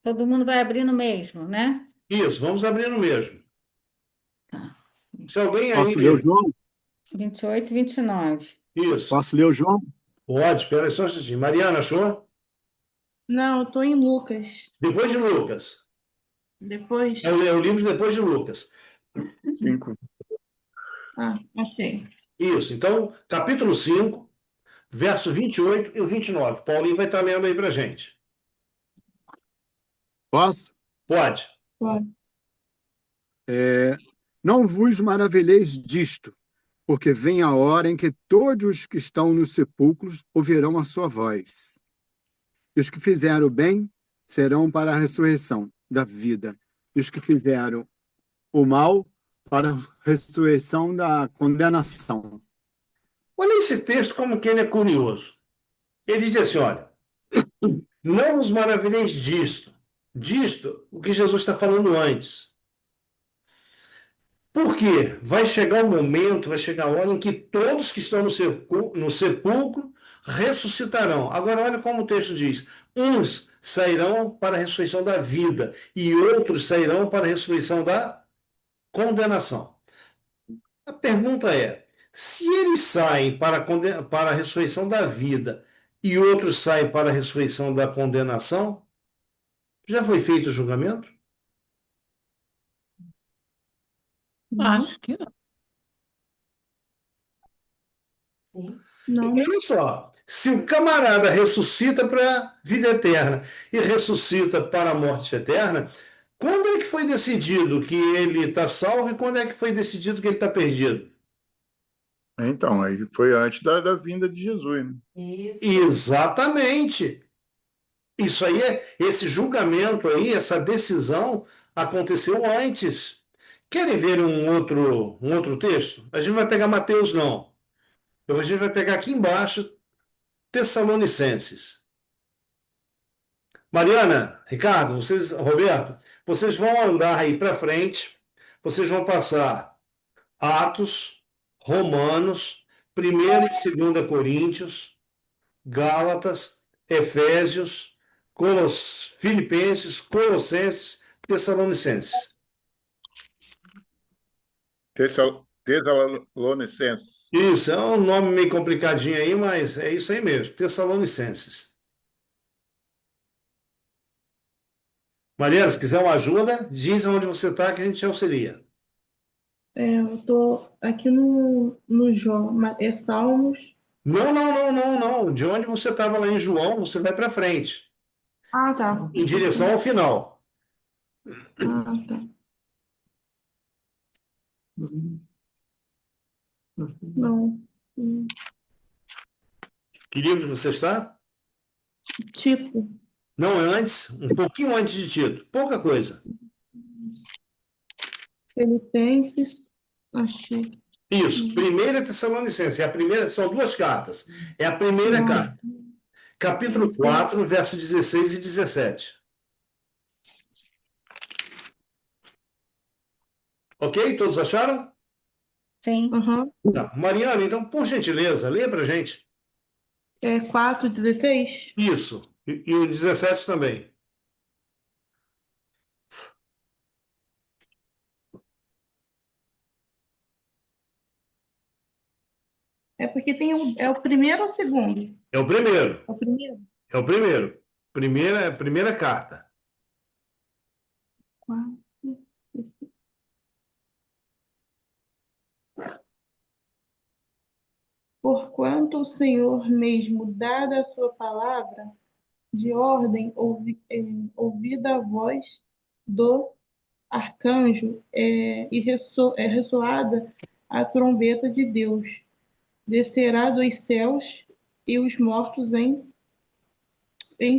Todo mundo vai abrir no mesmo, né? Isso, vamos abrir no mesmo. Tá, sim. Se alguém posso ler o aí. João? 28 e 29. Isso. Posso ler o João? Pode, espera aí só um instantinho. Mariana, achou? Não, eu tô em Lucas. Depois de Lucas. Depois. É o livro depois de Lucas. 5. Ah, achei. Isso. Então, capítulo 5, verso 28 e o 29. Paulinho vai estar lendo aí para gente. Posso? Pode. Pode. Não vos maravilheis disto, porque vem a hora em que todos os que estão nos sepulcros ouvirão a sua voz. E os que fizeram o bem serão para a ressurreição da vida, e os que fizeram o mal para a ressurreição da condenação. Olha esse texto como que ele é curioso. Ele diz assim, olha, não vos maravilheis disto. Disto, o que Jesus está falando antes. Por quê? Vai chegar o momento, vai chegar a hora em que todos que estão no sepulcro ressuscitarão. Agora, olha como o texto diz: uns sairão para a ressurreição da vida e outros sairão para a ressurreição da condenação. A pergunta é: se eles saem para a ressurreição da vida e outros saem para a ressurreição da condenação, já foi feito o julgamento? Acho que não. Não. Olha só, se o camarada ressuscita para a vida eterna e ressuscita para a morte eterna, quando é que foi decidido que ele está salvo e quando é que foi decidido que ele está perdido? Então, aí foi antes da vinda de Jesus, né? Exatamente. Isso aí esse julgamento aí, essa decisão aconteceu antes. Querem ver um outro texto? A gente não vai pegar Mateus, não. A gente vai pegar aqui embaixo, Tessalonicenses. Mariana, Ricardo, Roberto, vocês vão andar aí para frente, vocês vão passar Atos, Romanos, 1ª e 2ª Coríntios, Gálatas, Efésios, Filipenses, Colossenses, Tessalonicenses. Tessalonicenses. Isso, é um nome meio complicadinho aí, mas é isso aí mesmo, Tessalonicenses. Mariana, se quiser uma ajuda, diz onde você está que a gente te auxilia. Eu tô aqui no Jó, é Salmos. Não, não, não, não, não. De onde você estava lá em João, você vai para frente, Ah, tá. em direção ao final. Ah, tá. Não. Que livro você está? Tito. Não, é antes, um pouquinho antes de Tito, pouca coisa. Filipenses. Achei. Isso, 1ª Tessalonicenses, é a primeira, são 2 cartas. É a primeira carta. Capítulo 4, verso 16 e 17. Ok? Todos acharam? Sim. Aham. Tá. Mariana, então, por gentileza, lê para gente. É 4:16? Isso. E o 17 também. É porque é o primeiro ou o segundo? É o primeiro. É o primeiro? É o primeiro. Primeira carta. 4, 16. Porquanto o Senhor mesmo, dada a sua palavra de ordem, ouvida a voz do arcanjo, ressoada a trombeta de Deus, descerá dos céus e os mortos em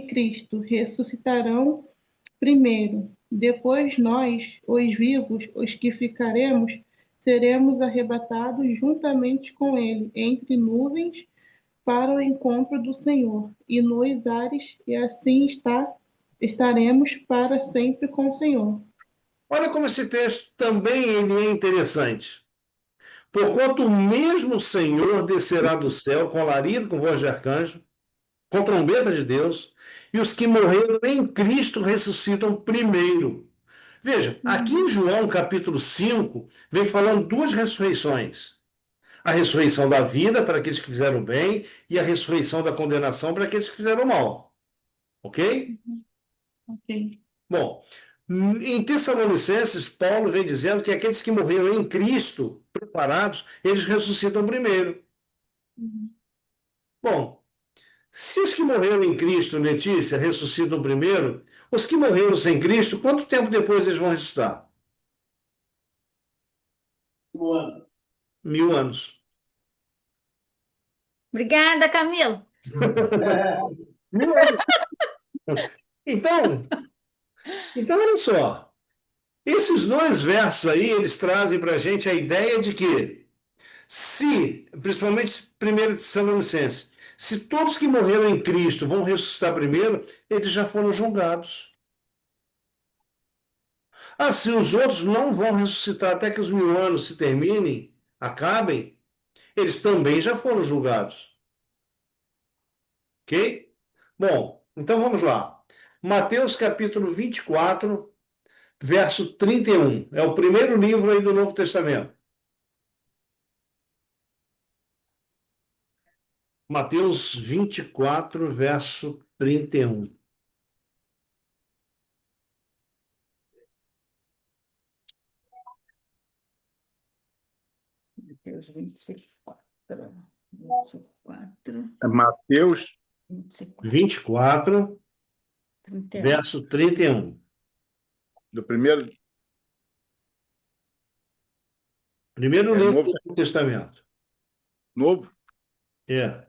Cristo ressuscitarão primeiro. Depois nós, os vivos, os que ficaremos, seremos arrebatados juntamente com ele entre nuvens para o encontro do Senhor e nos ares, e assim estaremos para sempre com o Senhor. Olha como esse texto também ele é interessante. Porquanto o mesmo Senhor descerá do céu com alarido, com voz de arcanjo, com trombeta de Deus, e os que morreram em Cristo ressuscitam primeiro. Veja, aqui em João capítulo 5, vem falando 2 ressurreições. A ressurreição da vida para aqueles que fizeram bem e a ressurreição da condenação para aqueles que fizeram mal. Ok? Ok. Bom, em Tessalonicenses, Paulo vem dizendo que aqueles que morreram em Cristo, preparados, eles ressuscitam primeiro. Bom, se os que morreram em Cristo, Letícia, ressuscitam primeiro, os que morreram sem Cristo, quanto tempo depois eles vão ressuscitar? 1 ano. 1000 anos. Obrigada, Camilo. 1000 anos. Então, olha só. Esses dois versos aí, eles trazem para a gente a ideia de que, principalmente 1 Tessalonicenses, se todos que morreram em Cristo vão ressuscitar primeiro, eles já foram julgados. Se os outros não vão ressuscitar até que os 1000 anos se terminem, acabem, eles também já foram julgados. Ok? Bom, então vamos lá. Mateus capítulo 24, verso 31. É o primeiro livro aí do Novo Testamento. Mateus 24, verso 31. Mateus 24. 24, É Mateus 24, 24, 31. verso 31. do primeiro. Primeiro É livro Novo. do Novo Testamento. Novo? É.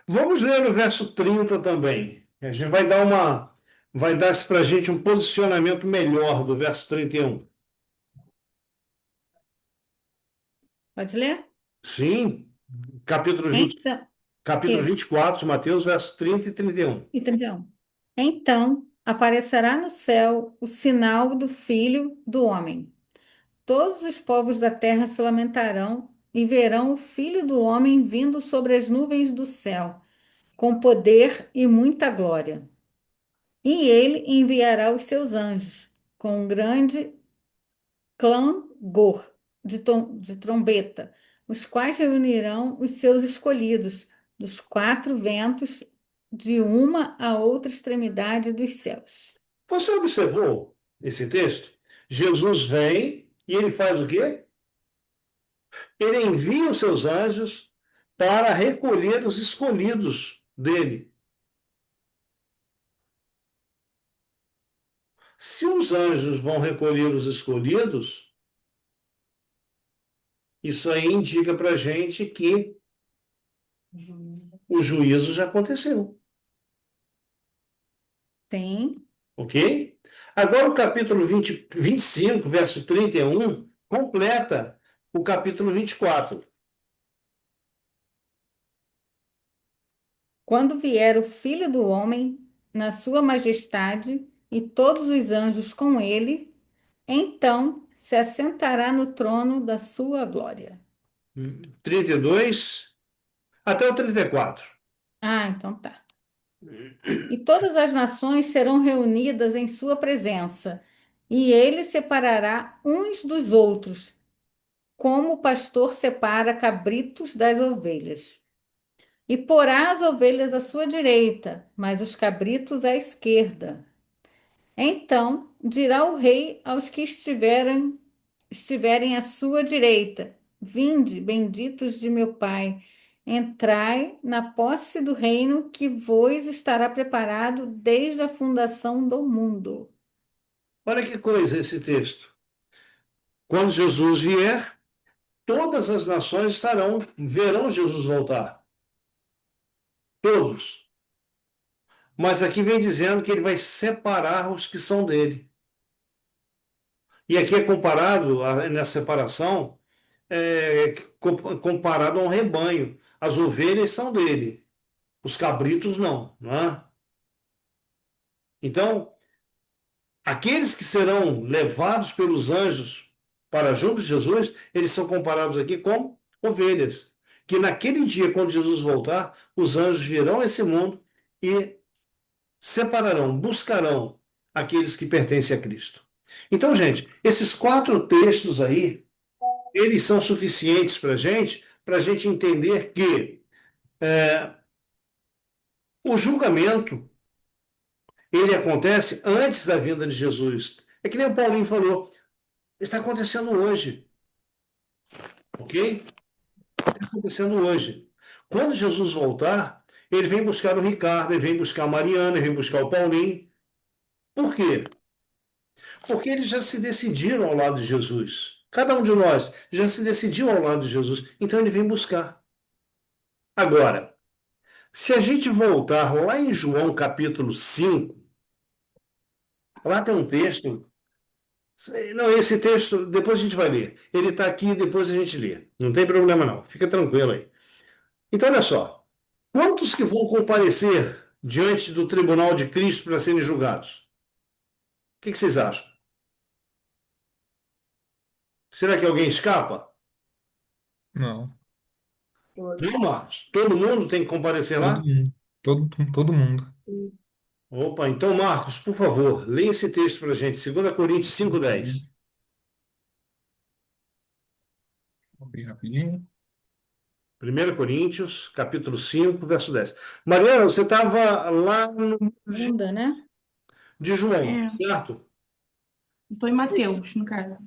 Vamos ler o verso 30 também. A gente vai dar para a gente um posicionamento melhor do verso 31. Pode ler? Sim, capítulo 20, Então, capítulo isso. 24 de Mateus, versos 30 e 31. E 31. Então aparecerá no céu o sinal do Filho do Homem. Todos os povos da terra se lamentarão e verão o Filho do Homem vindo sobre as nuvens do céu, com poder e muita glória. E ele enviará os seus anjos com um grande clangor de trombeta, os quais reunirão os seus escolhidos dos quatro ventos, de uma a outra extremidade dos céus. Você observou esse texto? Jesus vem e ele faz o quê? Ele envia os seus anjos para recolher os escolhidos dele. Se os anjos vão recolher os escolhidos, isso aí indica para a gente que o juízo já aconteceu. Tem. Ok? Agora o capítulo 25, verso 31, completa o capítulo 24. Quando vier o Filho do Homem, na sua majestade, e todos os anjos com ele, então se assentará no trono da sua glória. 32 até o 34. Então tá. E todas as nações serão reunidas em sua presença, e ele separará uns dos outros, como o pastor separa cabritos das ovelhas. E porá as ovelhas à sua direita, mas os cabritos à esquerda. Então dirá o rei aos que estiverem à sua direita: Vinde, benditos de meu Pai, entrai na posse do reino que vos estará preparado desde a fundação do mundo. Olha que coisa esse texto. Quando Jesus vier, todas as nações verão Jesus voltar. Todos. Mas aqui vem dizendo que ele vai separar os que são dele. E aqui é comparado, nessa separação, comparado a um rebanho. As ovelhas são dele, os cabritos não, não é? Então, aqueles que serão levados pelos anjos para junto de Jesus, eles são comparados aqui com ovelhas. Que naquele dia, quando Jesus voltar, os anjos virão a esse mundo e separarão, buscarão aqueles que pertencem a Cristo. Então, gente, esses 4 textos aí, eles são suficientes para a gente entender que o julgamento, ele acontece antes da vinda de Jesus. É que nem o Paulinho falou, está acontecendo hoje, ok? Está acontecendo hoje. Quando Jesus voltar, ele vem buscar o Ricardo, ele vem buscar a Mariana, ele vem buscar o Paulinho. Por quê? Porque eles já se decidiram ao lado de Jesus. Cada um de nós já se decidiu ao lado de Jesus. Então ele vem buscar. Agora, se a gente voltar lá em João capítulo 5, lá tem um texto. Não, esse texto, depois a gente vai ler. Ele está aqui e depois a gente lê. Não tem problema não. Fica tranquilo aí. Então, olha só. Quantos que vão comparecer diante do tribunal de Cristo para serem julgados? O que vocês acham? Será que alguém escapa? Não, Não, Marcos. Todo mundo tem que comparecer todo lá? mundo. Todo mundo. Opa, então, Marcos, por favor, leia esse texto para a gente. 2 Coríntios 5:10. Vou abrir rapidinho. 1 Coríntios, capítulo 5, verso 10. Mariana, você estava lá no Segunda, né? de João, É, certo? estou em Mateus, no caso.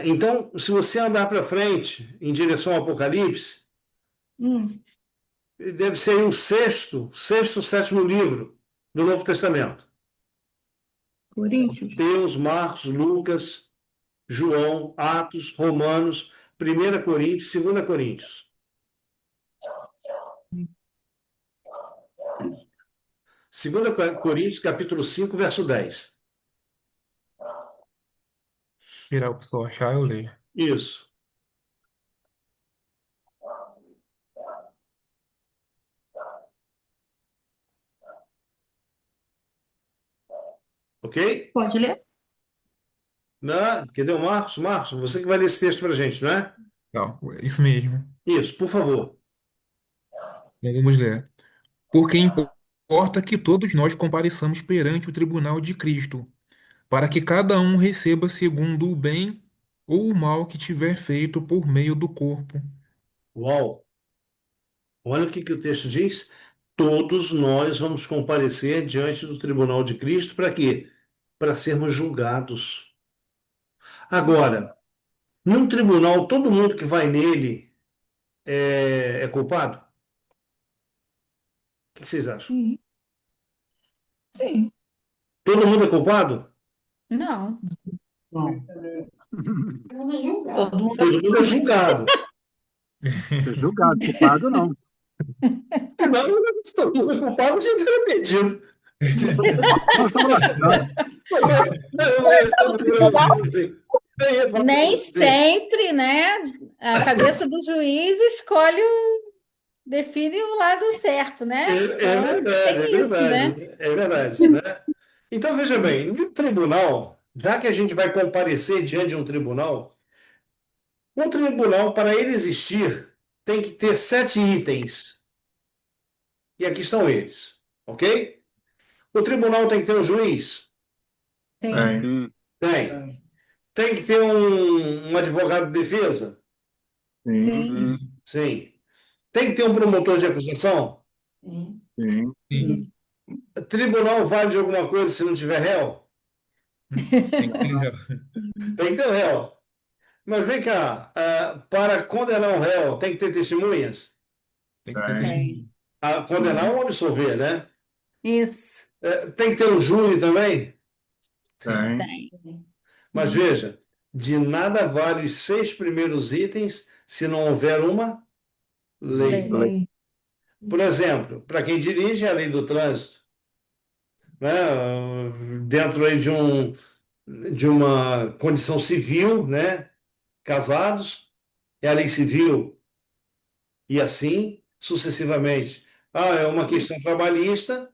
Então, se você andar para frente em direção ao Apocalipse, Hum, deve ser aí o sexto, sétimo livro do Novo Testamento. Coríntios. Mateus, Marcos, Lucas, João, Atos, Romanos, 1 Coríntios, 2 Coríntios. 2 Coríntios, capítulo 5, verso 10. Esperar o pessoal achar, eu leio. Isso. Ok? Pode ler? Não, cadê o Marcos? Marcos, você que vai ler esse texto para a gente, não é? Não, isso mesmo. Isso, por favor. Então, vamos ler. Porque importa que todos nós compareçamos perante o tribunal de Cristo, para que cada um receba segundo o bem ou o mal que tiver feito por meio do corpo. Uau! Olha o que o texto diz. Todos nós vamos comparecer diante do tribunal de Cristo para quê? Para sermos julgados. Agora, num tribunal, todo mundo que vai nele é culpado? O que vocês acham? Sim. Sim. Todo mundo é culpado? Não. Não. Todo mundo Todo mundo é julgado. Ser julgado, culpado não. Senão, se todo mundo é culpado, a gente teria pedido. Nós estamos lascando. Nem sempre, né? A cabeça do juiz define o lado certo, né? É Então, verdade, tem isso, né? é verdade, né? Então, veja bem, no tribunal, já que a gente vai comparecer diante de um tribunal, para ele existir, tem que ter 7 itens. E aqui estão eles, ok? O tribunal tem que ter um juiz? Sim. Sim, Tem. Tem que ter um advogado de defesa? Sim. Sim. Sim. Tem que ter um promotor de acusação? Sim. Sim. Sim, Tribunal vale de alguma coisa se não tiver réu? tem que ter. Tem que ter réu. Mas vem cá, para condenar um réu, tem que ter testemunhas? Tem que ter Tem. testemunho. Condenar ou absolver, né? Isso. Tem que ter um júri também? Sim. Tem. Tem. Mas veja, de nada vale os 6 primeiros itens se não houver uma lei. Lei. Por exemplo, para quem dirige, é a lei do trânsito, né? Dentro aí de uma condição civil, né? Casados, é a lei civil, e assim sucessivamente. É uma questão trabalhista,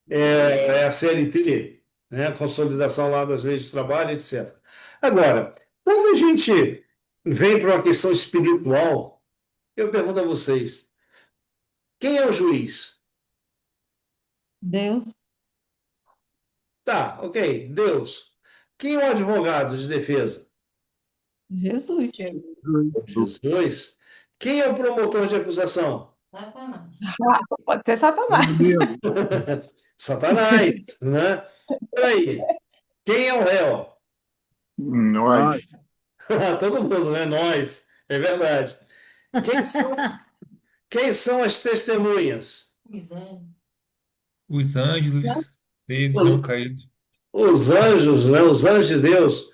é a CLT, né? Consolidação lá das leis de trabalho, etc. Agora, quando a gente vem para uma questão espiritual, eu pergunto a vocês, quem é o juiz? Deus. Tá, ok. Deus. Quem é o advogado de defesa? Jesus. Jesus. Quem é o promotor de acusação? Satanás. Ah, pode ser Satanás. Inimigo. Satanás, né? Peraí. Quem é o réu? Nós. Todo mundo, né? Nós. É verdade. Quem são, quem são as testemunhas? Os anjos, eles não Os, caíram. os anjos, né? Os anjos de Deus.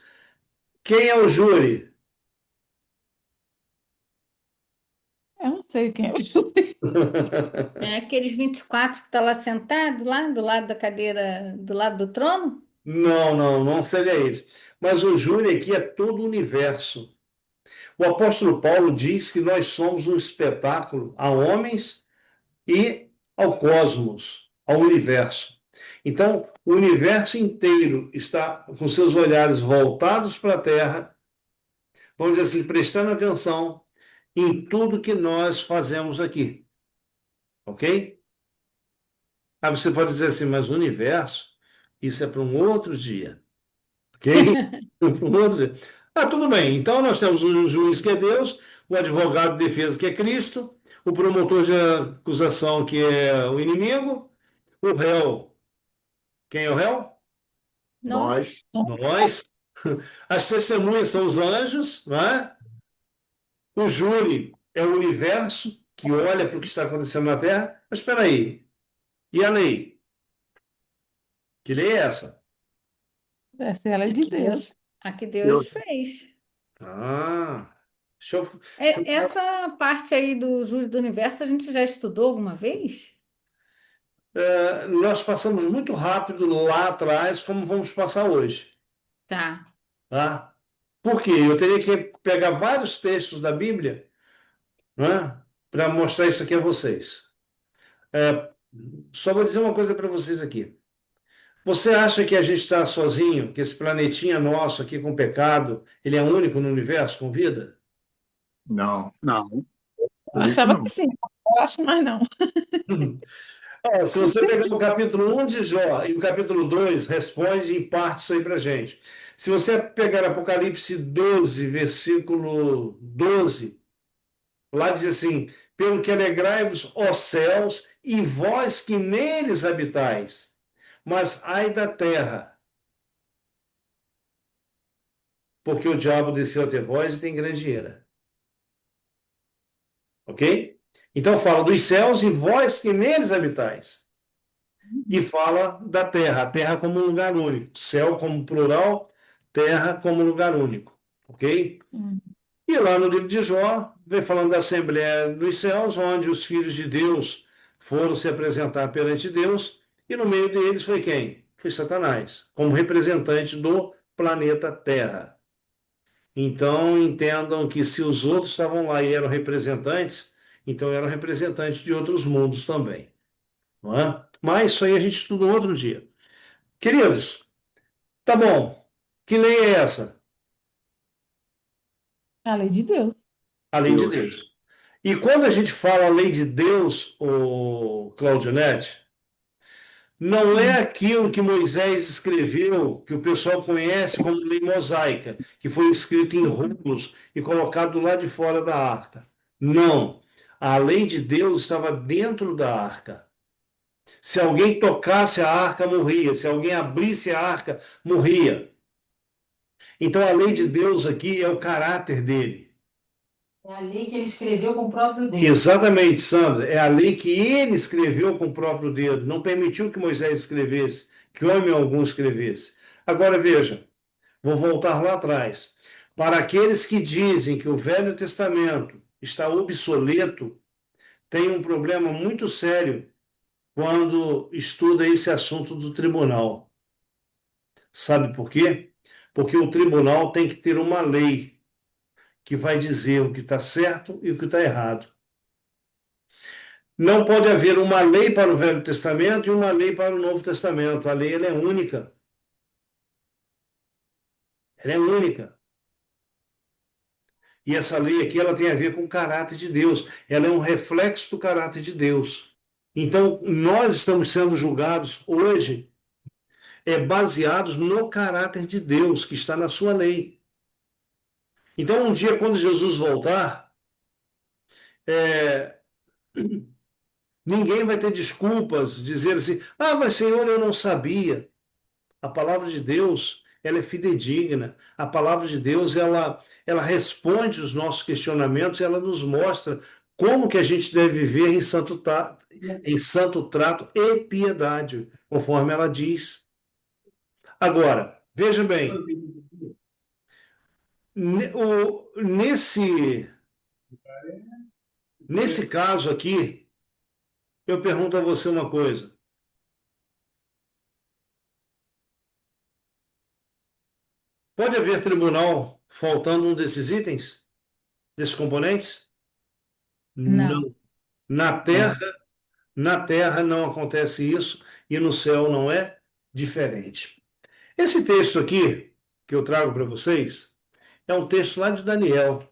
Quem é o júri? Eu não sei quem é o juiz. É aqueles 24 que está lá sentado, lá do lado da cadeira, do lado do trono? Não, não, não seria isso. Mas o júri aqui é todo o universo. O apóstolo Paulo diz que nós somos um espetáculo a homens e ao cosmos, ao universo. Então, o universo inteiro está com seus olhares voltados para a Terra, vamos dizer assim, prestando atenção em tudo que nós fazemos aqui. Ok? Aí você pode dizer assim, mas o universo, isso é para um outro dia. Ok? Para um outro dia. Ah, tudo bem. Então nós temos o juiz que é Deus, o advogado de defesa que é Cristo, o promotor de acusação que é o inimigo, o réu. Quem é o réu? Nós. Nós. Nós. As testemunhas são os anjos, não é? O júri é o universo que olha para o que está acontecendo na Terra. Mas espera aí. E a lei? Que lei é essa? Essa é a lei de Deus. A que Deus Deus. fez. Ah, deixa eu Essa parte aí do Júri do Universo a gente já estudou alguma vez? nós passamos muito rápido lá atrás, como vamos passar hoje, Tá. tá? Por quê? Eu teria que pegar vários textos da Bíblia, né, para mostrar isso aqui a vocês. É, só vou dizer uma coisa para vocês aqui. Você acha que a gente está sozinho, que esse planetinha nosso aqui com pecado, ele é único no universo com vida? Não. Não. Eu Isso achava não. que sim, eu acho mais não. Ó, se você pegar o capítulo 1 de Jó e o capítulo 2 responde em parte isso aí para gente. Se você pegar Apocalipse 12, versículo 12, lá diz assim: pelo que alegrai-vos, ó céus, e vós que neles habitais, mas ai da terra, porque o diabo desceu até vós e tem grande ira. Ok? Então fala dos céus e vós que neles habitais. E fala da terra, a terra como um lugar único, céu como plural, terra como lugar único, ok? Hum. E lá no livro de Jó, vem falando da Assembleia dos Céus, onde os filhos de Deus foram se apresentar perante Deus, e no meio deles foi quem? Foi Satanás, como representante do planeta Terra. Então entendam que se os outros estavam lá e eram representantes, então eram representantes de outros mundos também, não é? Mas isso aí a gente estuda um outro dia. Queridos, tá bom. Que lei é essa? A lei de Deus. A lei de Deus. Deus. E quando a gente fala a lei de Deus, o Claudionete, não é aquilo que Moisés escreveu, que o pessoal conhece como lei mosaica, que foi escrito em rolos e colocado lá de fora da arca. Não. A lei de Deus estava dentro da arca. Se alguém tocasse a arca, morria. Se alguém abrisse a arca, morria. Então a lei de Deus aqui é o caráter dele. É a lei que ele escreveu com o próprio dedo. Exatamente, Sandra. É a lei que ele escreveu com o próprio dedo. Não permitiu que Moisés escrevesse, que homem algum escrevesse. Agora veja, vou voltar lá atrás. Para aqueles que dizem que o Velho Testamento está obsoleto, tem um problema muito sério quando estuda esse assunto do tribunal. Sabe por quê? Porque o tribunal tem que ter uma lei que vai dizer o que está certo e o que está errado. Não pode haver uma lei para o Velho Testamento e uma lei para o Novo Testamento. A lei ela é única. Ela é única. E essa lei aqui ela tem a ver com o caráter de Deus. Ela é um reflexo do caráter de Deus. Então, nós estamos sendo julgados hoje baseados no caráter de Deus que está na sua lei. Então, um dia, quando Jesus voltar, é, ninguém vai ter desculpas, dizer assim: ah, mas Senhor, eu não sabia. A palavra de Deus, ela é fidedigna. A palavra de Deus, ela responde os nossos questionamentos, ela nos mostra como que a gente deve viver em santo trato e piedade, conforme ela diz. Agora, veja bem, nesse caso aqui, eu pergunto a você uma coisa. Pode haver tribunal faltando um desses itens, desses componentes? Não. Não. Na Não. Terra, na Terra não acontece isso e no céu não é diferente. Esse texto aqui que eu trago para vocês é um texto lá de Daniel.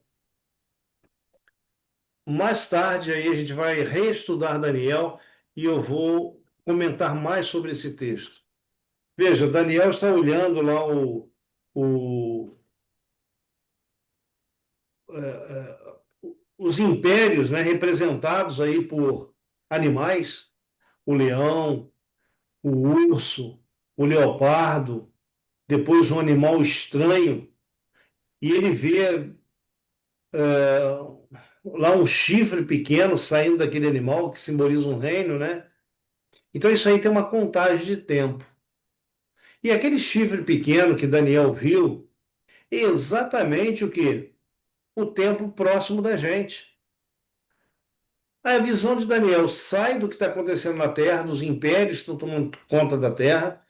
Mais tarde aí a gente vai reestudar Daniel e eu vou comentar mais sobre esse texto. Veja, Daniel está olhando lá o, os impérios, né, representados aí por animais, o leão, o urso, o leopardo, depois um animal estranho, e ele vê lá um chifre pequeno saindo daquele animal que simboliza um reino, né? Então isso aí tem uma contagem de tempo. E aquele chifre pequeno que Daniel viu é exatamente o que? O tempo próximo da gente. A visão de Daniel sai do que está acontecendo na Terra, dos impérios que estão tomando conta da Terra,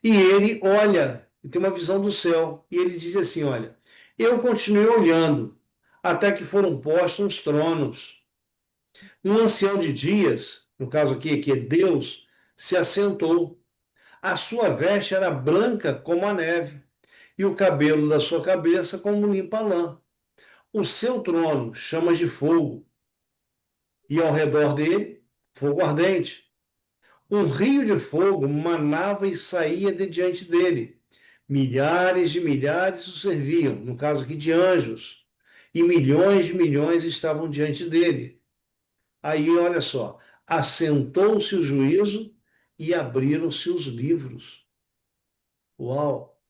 e ele olha, tem uma visão do céu, e ele diz assim: olha, eu continuei olhando até que foram postos uns tronos. Um ancião de dias, no caso aqui, que é Deus, se assentou. A sua veste era branca como a neve, e o cabelo da sua cabeça como limpa lã. O seu trono chamas de fogo, e ao redor dele, fogo ardente. Um rio de fogo manava e saía de diante dele. Milhares de milhares o serviam, no caso aqui de anjos, e milhões de milhões estavam diante dele. Aí, olha só, assentou-se o juízo e abriram-se os livros. Uau!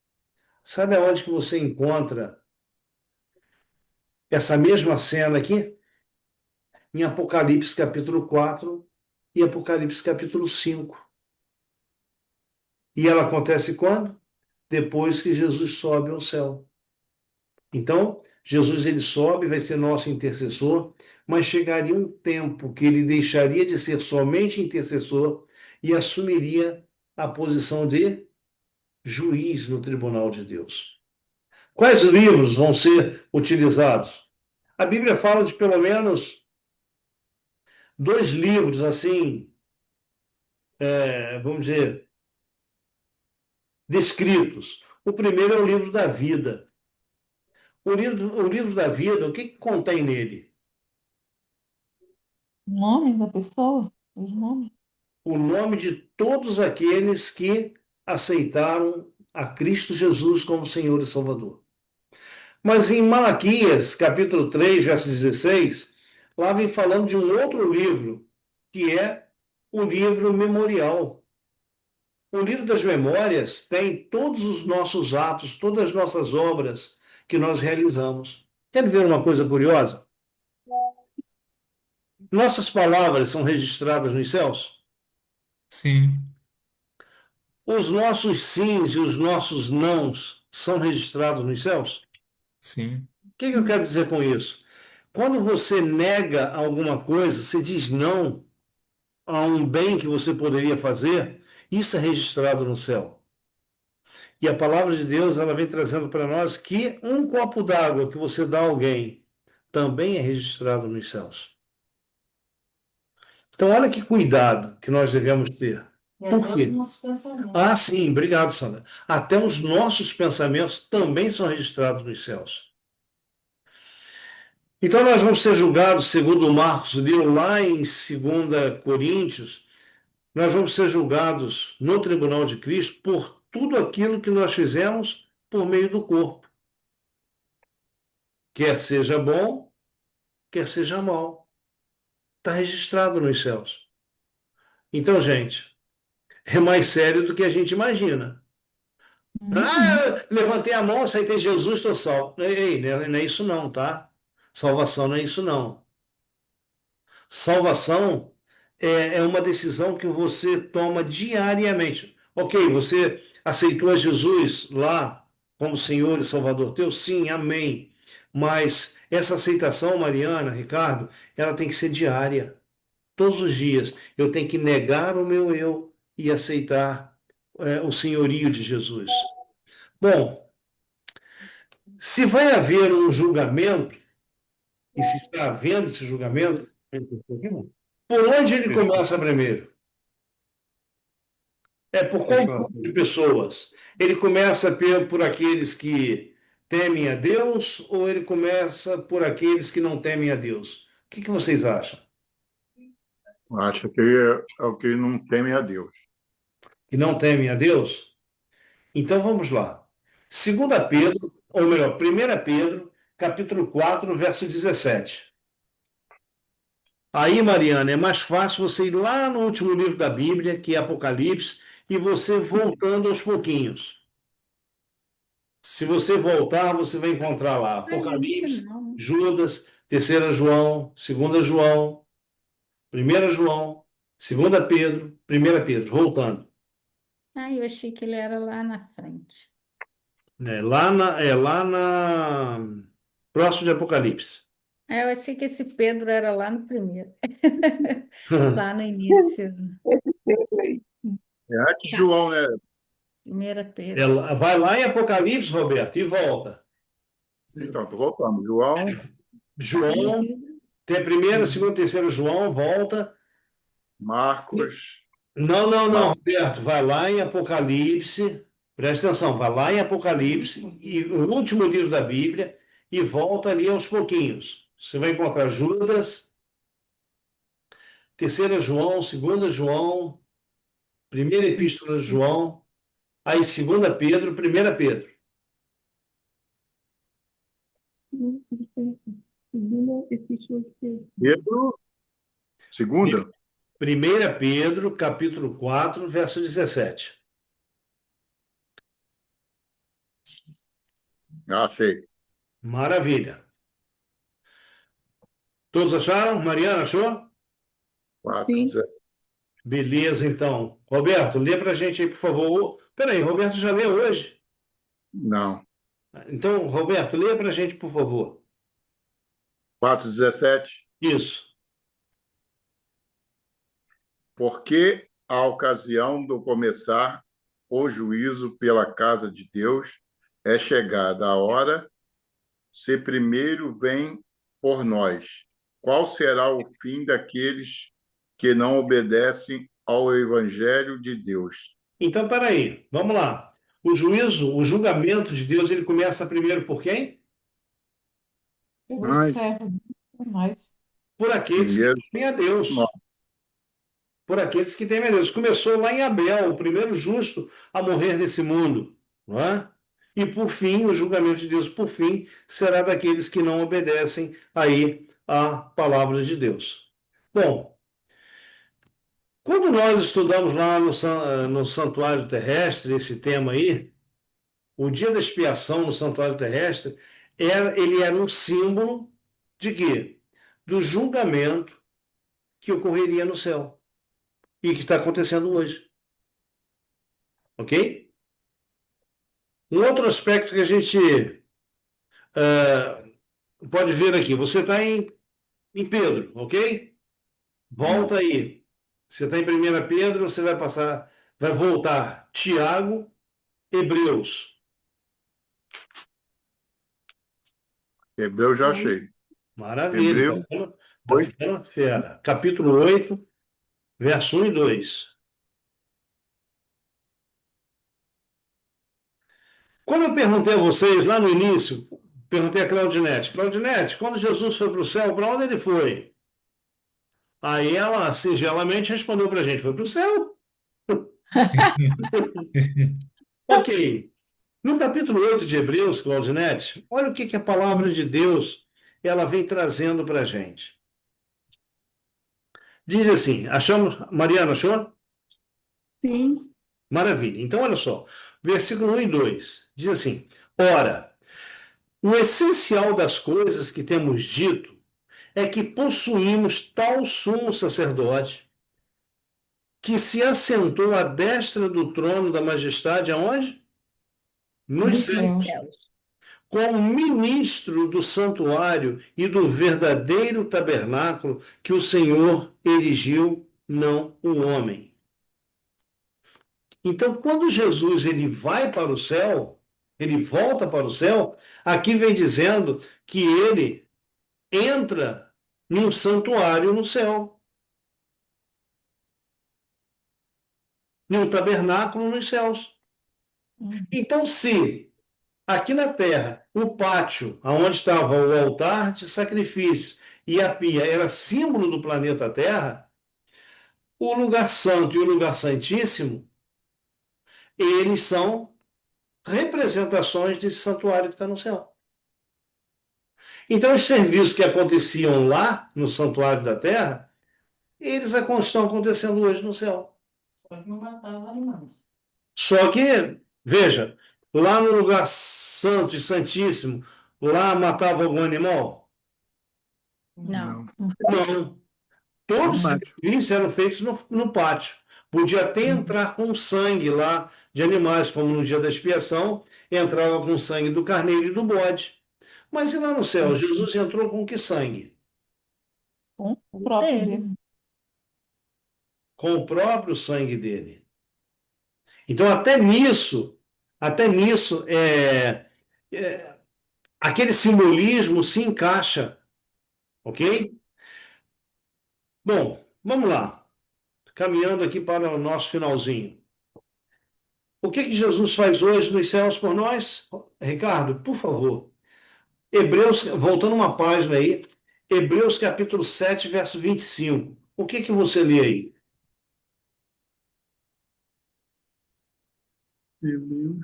Sabe aonde que você encontra essa mesma cena aqui? Em Apocalipse capítulo 4 e Apocalipse capítulo 5. E ela acontece quando? Depois que Jesus sobe ao céu. Então, Jesus ele sobe, vai ser nosso intercessor, mas chegaria um tempo que ele deixaria de ser somente intercessor e assumiria a posição de juiz no tribunal de Deus. Quais livros vão ser utilizados? A Bíblia fala de pelo menos 2 livros, assim, vamos dizer, descritos. O primeiro é o livro da vida. O livro da vida, o que contém nele? O nome da pessoa? Os nomes? O nome de todos aqueles que aceitaram a Cristo Jesus como Senhor e Salvador. Mas em Malaquias, capítulo 3, verso 16, lá vem falando de um outro livro, que é o livro memorial. O livro das memórias tem todos os nossos atos, todas as nossas obras que nós realizamos. Quer ver uma coisa curiosa? Nossas palavras são registradas nos céus? Sim, Os nossos sims e os nossos nãos são registrados nos céus? sim, O que eu quero dizer com isso? Quando você nega alguma coisa, você diz não a um bem que você poderia fazer, isso é registrado no céu. E a palavra de Deus, ela vem trazendo para nós que um copo d'água que você dá a alguém também é registrado nos céus. Então, olha que cuidado que nós devemos ter. Por quê? Ah, sim, obrigado, Sandra. Até os nossos pensamentos também são registrados nos céus. Então, nós vamos ser julgados, segundo Marcos leu lá em 2 Coríntios, nós vamos ser julgados no tribunal de Cristo por tudo aquilo que nós fizemos por meio do corpo, quer seja bom, quer seja mal. Está registrado nos céus. Então, gente, é mais sério do que a gente imagina. Uhum. Ah, levantei a mão, aceitei Jesus, estou salvo. Ei, não é isso não, tá? Salvação não é isso não. Salvação é uma decisão que você toma diariamente. Ok, você aceitou a Jesus lá como Senhor e Salvador teu? Sim, amém. Mas essa aceitação, Mariana, Ricardo, ela tem que ser diária. Todos os dias eu tenho que negar o meu eu e aceitar o senhorio de Jesus. Bom, se vai haver um julgamento, e se está havendo esse julgamento, por onde ele começa primeiro? É por qual grupo de pessoas? Ele começa por aqueles que temem a Deus ou ele começa por aqueles que não temem a Deus? O que vocês acham? Acho que é o que não teme a Deus. Que não temem a Deus? Então vamos lá. 2 Pedro, ou melhor, 1 Pedro, capítulo 4, verso 17. Aí, Mariana, é mais fácil você ir lá no último livro da Bíblia, que é Apocalipse, e você voltando aos pouquinhos. Se você voltar, você vai encontrar lá Ai, isso Apocalipse, não. Judas, 3 João, 2 João, 1 João, 2 Pedro, 1 Pedro, voltando. Ai, eu achei que ele era lá na frente. É lá na próximo de Apocalipse. Eu achei que esse Pedro era lá no primeiro. Lá no início. Esse Pedro aí. É antes de Tá, João, né? primeira Pedro. Vai lá em Apocalipse, Roberto, e volta. Então, estou voltando. João, João, tem a primeira, segunda, 3 João, volta. Marcos, Não, não, não, Mateus. Roberto, vai lá em Apocalipse, presta atenção, vai lá em Apocalipse, e o último livro da Bíblia, e volta ali aos pouquinhos. Você vai encontrar Judas, 3 João, 2 João, primeira epístola de João, aí 2 Pedro, 1 Pedro. Segunda epístola de Pedro. Pedro, segunda. 1 Pedro, capítulo 4, verso 17. Achei. Maravilha. Todos acharam? Mariana, achou? 4, Sim. 17. Beleza, então. Roberto, lê para a gente aí, por favor. Peraí, Roberto já leu hoje? Não. Então, Roberto, lê para a gente, por favor. 4, 17. Isso. Porque a ocasião do começar o juízo pela casa de Deus é chegada a hora, se primeiro vem por nós. Qual será o fim daqueles que não obedecem ao Evangelho de Deus? Então, peraí, vamos lá. O juízo, o julgamento de Deus, ele começa primeiro por quem? Pelos Nós, servos, mais. Por aqueles que Primeiro, temem a nós. Deus. Por aqueles que temem a Deus. Começou lá em Abel, o primeiro justo a morrer nesse mundo, não é? E por fim, o julgamento de Deus, por fim, será daqueles que não obedecem aí à palavra de Deus. Bom, quando nós estudamos lá no santuário terrestre, esse tema aí, o dia da expiação no santuário terrestre, ele era um símbolo de quê? Do julgamento que ocorreria no céu e que está acontecendo hoje. Ok? Um outro aspecto que a gente pode ver aqui, você está em Pedro, ok? Volta aí. Você está em 1 Pedro, você vai voltar Tiago, Hebreus. Hebreu já achei. Maravilha, Hebreu tá 8. ficando fera. Capítulo 8, verso 1 e 2. Quando eu perguntei a vocês lá no início, perguntei a Claudinete, Claudinete, quando Jesus foi para o céu, para onde ele foi? Aí ela singelamente respondeu para a gente, foi para o céu. Ok. No capítulo 8 de Hebreus, Claudinete, olha o que a palavra de Deus ela vem trazendo para a gente. Diz assim, achamos, Mariana, achou? Sim. Maravilha. Então, olha só, versículo 1 e 2 diz assim: Ora, o essencial das coisas que temos dito é que possuímos tal sumo sacerdote que se assentou à destra do trono da majestade aonde? Nos No céu. céus, como ministro do santuário e do verdadeiro tabernáculo que o Senhor erigiu, não o homem. Então, quando Jesus ele vai para o céu, ele volta para o céu, aqui vem dizendo que ele entra num santuário no céu, num tabernáculo nos céus. Então, se aqui na terra o pátio, onde estava o altar de sacrifícios e a pia era símbolo do planeta Terra, o lugar santo e o lugar santíssimo, eles são representações desse santuário que está no céu. Então, os serviços que aconteciam lá no santuário da terra, eles estão acontecendo hoje no céu. Só que não matava animais. Só que, veja, lá no lugar santo e santíssimo, lá matava algum animal? Não. Não. Todos os sacrifícios eram feitos no pátio. Podia até entrar com sangue lá de animais, como no dia da expiação, entrava com sangue do carneiro e do bode. Mas e lá no céu? Jesus entrou com que sangue? Com o próprio Dele. dele. Com o próprio sangue dele. Então, até nisso, aquele simbolismo se encaixa, ok? Bom, vamos lá. Caminhando aqui para o nosso finalzinho. O que Jesus faz hoje nos céus por nós? Ricardo, por favor. Hebreus, voltando uma página aí, Hebreus capítulo 7, verso 25. O que você lê aí? Hebreus,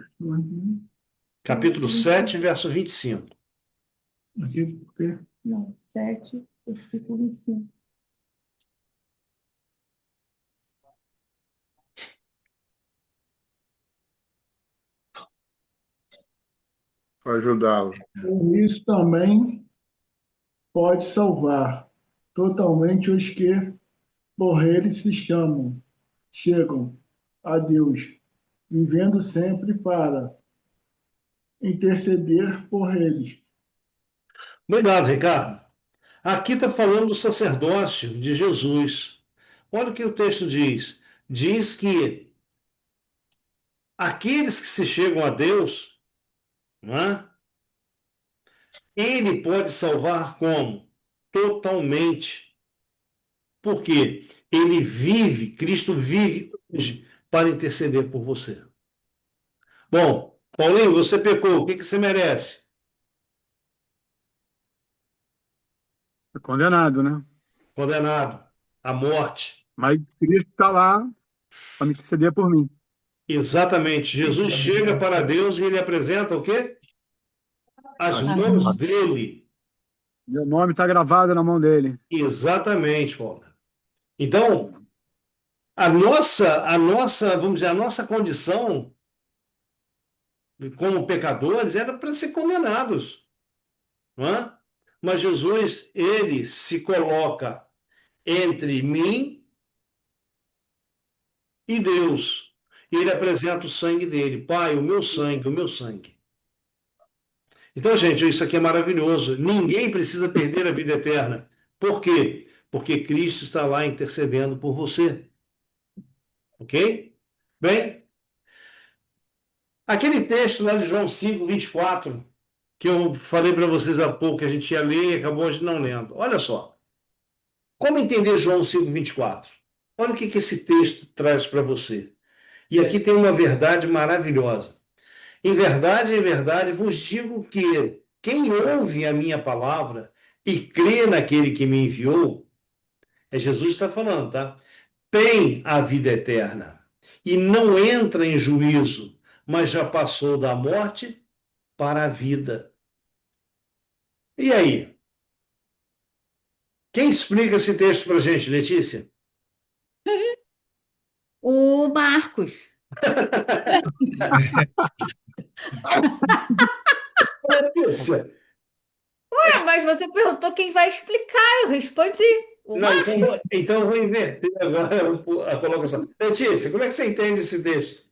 Capítulo 7, verso 25. aqui, porque Não, 7, versículo 25. para ajudá-lo. por isso também pode salvar totalmente os que por ele se chegam a Deus, vivendo sempre para interceder por eles. Obrigado, Ricardo. Aqui está falando do sacerdócio de Jesus. Olha o que o texto diz. Diz que aqueles que se chegam a Deus, não é? Ele pode salvar como? Totalmente. Por quê? Ele vive, Cristo vive hoje para interceder por você. Bom, Paulinho, você pecou, o que você merece? Condenado, né? Condenado à morte. Mas Cristo está lá para me interceder por mim. Exatamente. Jesus chega para Deus e ele apresenta o quê? As As mãos mãos. dele. Meu nome está gravado na mão dele. Exatamente, Paulo. Então, vamos dizer, a nossa condição como pecadores era para ser condenados, não é? Mas Jesus, ele se coloca entre mim e Deus. E ele apresenta o sangue dele. Pai, o meu sangue, o meu sangue. Então, gente, isso aqui é maravilhoso. Ninguém precisa perder a vida eterna. Por quê? Porque Cristo está lá intercedendo por você. Ok? Bem, aquele texto lá de João 5, 24, que eu falei para vocês há pouco que a gente ia ler e acabou de não lendo. Olha só. Como entender João 5, 24? Olha o que esse texto traz para você. E aqui tem uma verdade maravilhosa. Em verdade, vos digo que quem ouve a minha palavra e crê naquele que me enviou, é Jesus que está falando, tá? Tem a vida eterna e não entra em juízo, mas já passou da morte para a vida. E aí? Quem explica esse texto para a gente, Letícia? O Marcos. Letícia. Mas você perguntou quem vai explicar, eu respondi. O Não, Marcos. então eu vou inverter agora a colocação. Letícia, como é que você entende esse texto?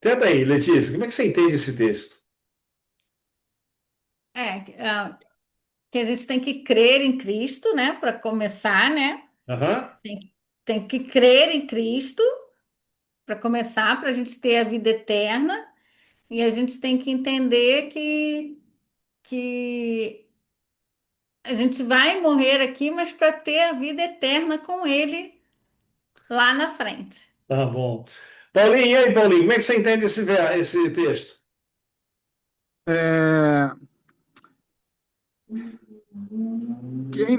Tenta aí, Letícia, como é que você entende esse texto? É, que a gente tem que crer em Cristo, né? Para começar, né? Aham. Tem que crer em Cristo para começar, para a gente ter a vida eterna. E a gente tem que entender que a gente vai morrer aqui, mas para ter a vida eterna com Ele lá na frente. Tá bom. Paulinho, e aí, Paulinho, como é que você entende esse texto? É,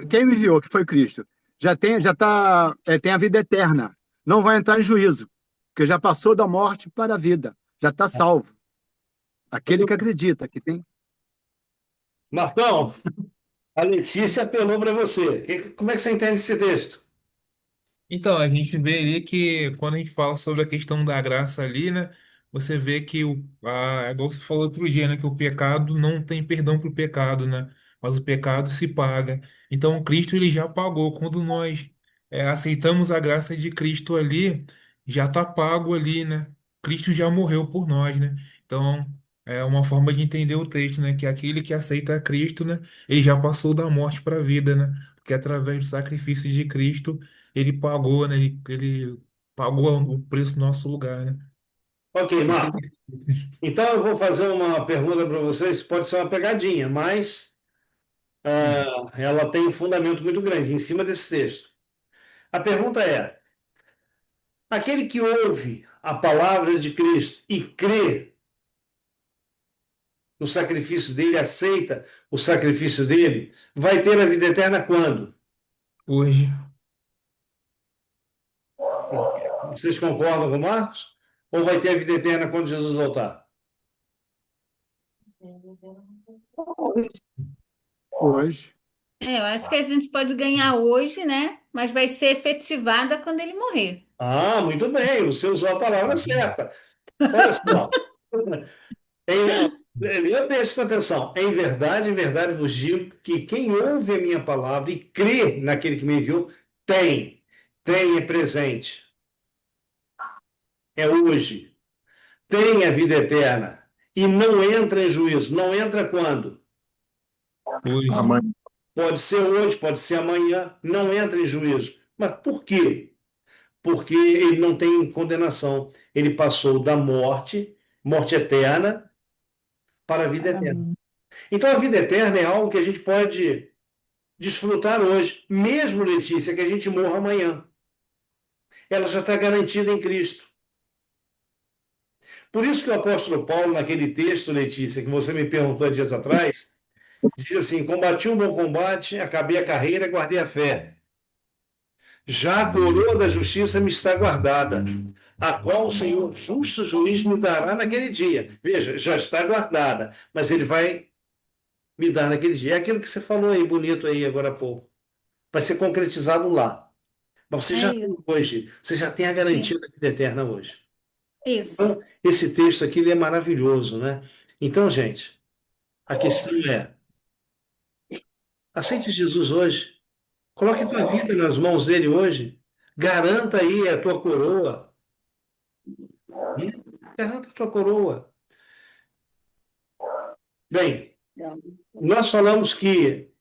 quem me enviou, que foi Cristo, tem a vida eterna. Não vai entrar em juízo, porque já passou da morte para a vida. Já está salvo. Aquele que acredita, que tem. Marcão, a Letícia apelou para você. Como é que você entende esse texto? Então, a gente vê ali que quando a gente fala sobre a questão da graça ali, né? Você vê que, igual você falou outro dia, né? Que o pecado não tem perdão para o pecado, né? Mas o pecado se paga. Então, Cristo ele já pagou. Quando nós aceitamos a graça de Cristo ali, já está pago ali, né? Cristo já morreu por nós, né? Então, é uma forma de entender o texto, né? Que aquele que aceita Cristo, né? Ele já passou da morte para a vida, né? Porque através do sacrifício de Cristo ele pagou, né? Ele pagou o preço do nosso lugar, né? Ok, Que esse- Marco. Então eu vou fazer uma pergunta para vocês. Pode ser uma pegadinha, mas ela tem um fundamento muito grande em cima desse texto. A pergunta é: aquele que ouve a palavra de Cristo e crê no sacrifício dele, aceita o sacrifício dele, vai ter a vida eterna quando? Hoje, Vocês concordam com o Marcos? Ou vai ter a vida eterna quando Jesus voltar? Hoje. Eu acho que a gente pode ganhar hoje, né? Mas vai ser efetivada quando ele morrer. Ah, muito bem, você usou a palavra certa. Olha só. Leia o texto com atenção. Em verdade vos digo que quem ouve a minha palavra e crê naquele que me enviou, tem é presente, é hoje, tem a vida eterna e não entra em juízo. Não entra quando? hoje, Amanhã. Pode ser hoje, pode ser amanhã, não entra em juízo. Mas por quê? Porque ele não tem condenação. Ele passou da morte, morte eterna, para a vida eterna. Então, a vida eterna é algo que a gente pode desfrutar hoje, mesmo, Letícia, que a gente morra amanhã. Ela já está garantida em Cristo. Por isso que o apóstolo Paulo, naquele texto, Letícia, que você me perguntou há dias atrás, diz assim: combati um bom combate, acabei a carreira, guardei a fé. Já a coroa da justiça me está guardada, a qual o Senhor, justo juiz, me dará naquele dia. Veja, já está guardada, mas ele vai me dar naquele dia. É aquilo que você falou aí, bonito aí agora há pouco. Vai ser concretizado lá. Mas você É já tem isso. hoje, você já tem a garantia Sim. da vida eterna hoje. Isso. Então, esse texto aqui ele é maravilhoso, né? Então, gente, a questão é: aceite Jesus hoje. Coloque a tua vida nas mãos dele hoje. Garanta aí a tua coroa. Né? Garanta a tua coroa. Bem, nós falamos que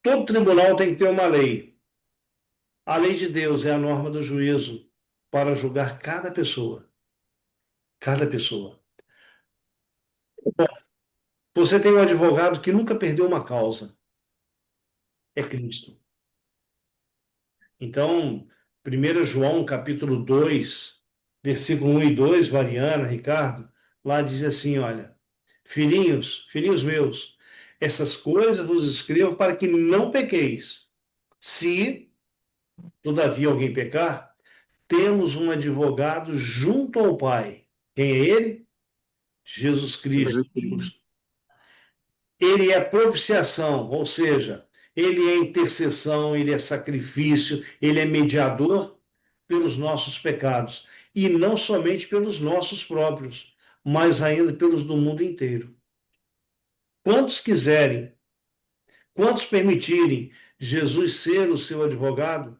todo tribunal tem que ter uma lei. A lei de Deus é a norma do juízo para julgar cada pessoa. Cada pessoa. Você tem um advogado que nunca perdeu uma causa. É Cristo. Então, 1 João, capítulo 2, versículo 1 e 2, Mariana, Ricardo, lá diz assim, olha, filhinhos, filhinhos meus, Essas coisas vos escrevo para que não pequeis. Se, todavia, alguém pecar, temos um advogado junto ao Pai. Quem é ele? Jesus Cristo. Ele é propiciação, ou seja, ele é intercessão, ele é sacrifício, ele é mediador pelos nossos pecados. E não somente pelos nossos próprios, mas ainda pelos do mundo inteiro. Quantos quiserem, quantos permitirem Jesus ser o seu advogado,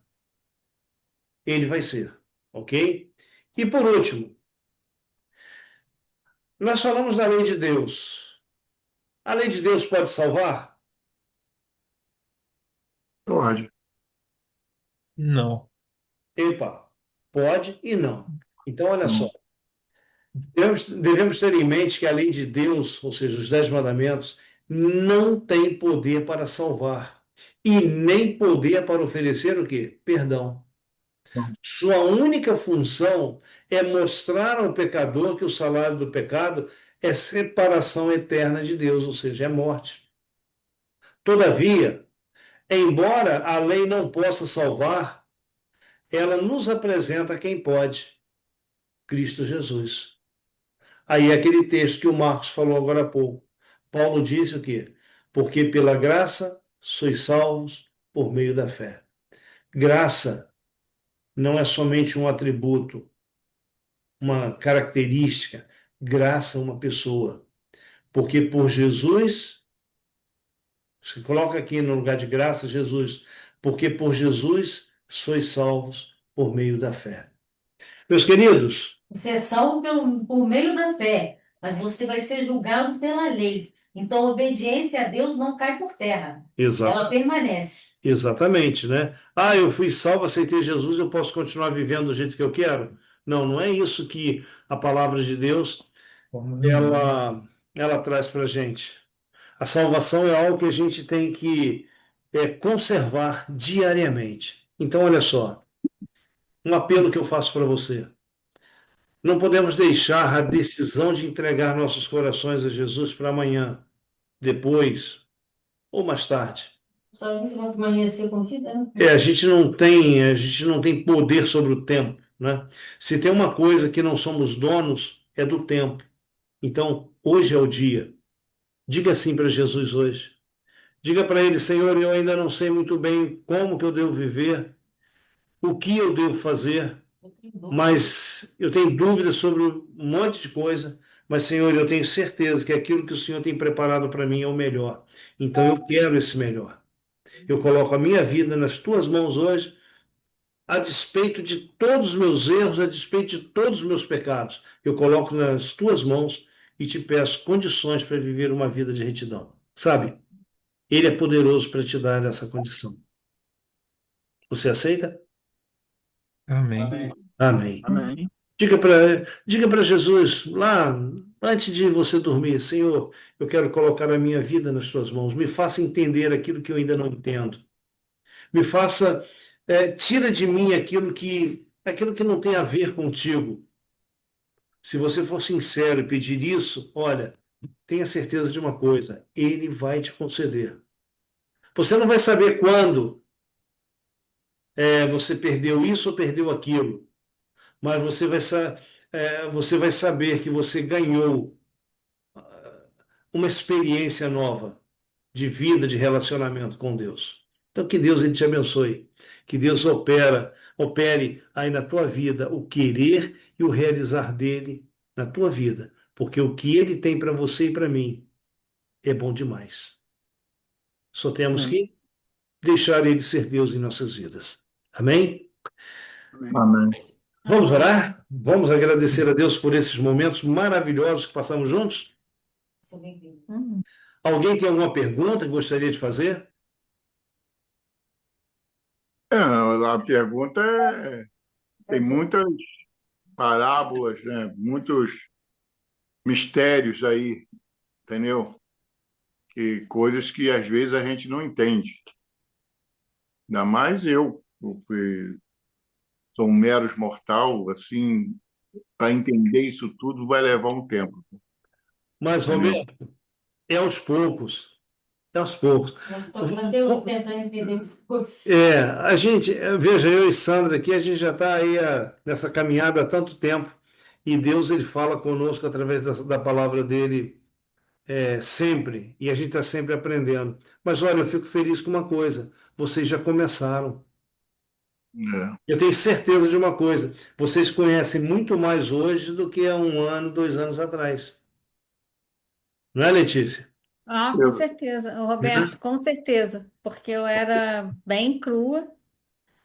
ele vai ser, ok? E por último, nós falamos da lei de Deus. A lei de Deus pode salvar? Pode. Não. Epa, pode e não. Então, olha só. Devemos ter em mente que a lei de Deus, ou seja, os 10 mandamentos, não tem poder para salvar. E nem poder para oferecer o quê? Perdão. Sua única função é mostrar ao pecador que o salário do pecado é separação eterna de Deus, ou seja, é morte. Todavia, embora a lei não possa salvar, ela nos apresenta quem pode, Cristo Jesus. Aí é aquele texto que o Marcos falou agora há pouco. Paulo disse o quê? Porque pela graça sois salvos por meio da fé. Graça não é somente um atributo, uma característica. Graça é uma pessoa. Porque por Jesus, se coloca aqui no lugar de graça, Jesus, porque por Jesus sois salvos por meio da fé. Meus queridos, Você é salvo por meio da fé, mas você vai ser julgado pela lei. Então, a obediência a Deus não cai por terra. Ela permanece. exatamente, né? Ah, eu fui salvo, aceitei Jesus, eu posso continuar vivendo do jeito que eu quero? Não, não é isso que a palavra de Deus ela traz para a gente. A salvação é algo que a gente tem que conservar diariamente. Então, olha só, um apelo que eu faço para você. Não podemos deixar a decisão de entregar nossos corações a Jesus para amanhã, depois ou mais tarde. Só que você vai amanhecer com vida, né? A gente não tem poder sobre o tempo, né? Se tem uma coisa que não somos donos, é do tempo. Então, hoje é o dia. Diga sim para Jesus hoje. Diga para ele, Senhor, eu ainda não sei muito bem como que eu devo viver, o que eu devo fazer, mas eu tenho dúvidas sobre um monte de coisa, mas, Senhor, eu tenho certeza que aquilo que o Senhor tem preparado para mim é o melhor. Então, eu quero esse melhor. Eu coloco a minha vida nas tuas mãos hoje, a despeito de todos os meus erros, a despeito de todos os meus pecados. Eu coloco nas tuas mãos e te peço condições para viver uma vida de retidão. Sabe? Ele é poderoso para te dar essa condição. Você aceita? Amém. Amém. Amém. Diga para Jesus, lá, antes de você dormir, Senhor, eu quero colocar a minha vida nas tuas mãos. Me faça entender aquilo que eu ainda não entendo. Me faça, tira de mim aquilo que não tem a ver contigo. Se você for sincero e pedir isso, olha, tenha certeza de uma coisa, ele vai te conceder. Você não vai saber quando você perdeu isso ou perdeu aquilo, mas você vai saber que você ganhou uma experiência nova de vida, de relacionamento com Deus. Então, que Deus ele te abençoe. Que Deus opere aí na tua vida o querer e o realizar dele na tua vida. Porque o que ele tem para você e para mim é bom demais. Só temos que deixar ele ser Deus em nossas vidas. Amém? Amém. Vamos orar? Vamos agradecer a Deus por esses momentos maravilhosos que passamos juntos? Alguém tem alguma pergunta que gostaria de fazer? A pergunta tem muitas parábolas, né? Muitos mistérios aí, entendeu? Coisas que às vezes a gente não entende. Ainda mais eu, que sou um mero mortal, assim, para entender isso tudo vai levar um tempo. Mas, Entendeu? Roberto, é aos poucos. É aos poucos. Até eu tentando entender depois. A gente, veja, eu e Sandra aqui, a gente já está aí nessa caminhada há tanto tempo, e Deus ele fala conosco através da palavra dele sempre, e a gente está sempre aprendendo. Mas olha, eu fico feliz com uma coisa: vocês já começaram. É. Eu tenho certeza de uma coisa: vocês conhecem muito mais hoje do que há 1 ano, 2 anos atrás. Não é, Letícia? Ah, com certeza, Roberto, com certeza, porque eu era bem crua.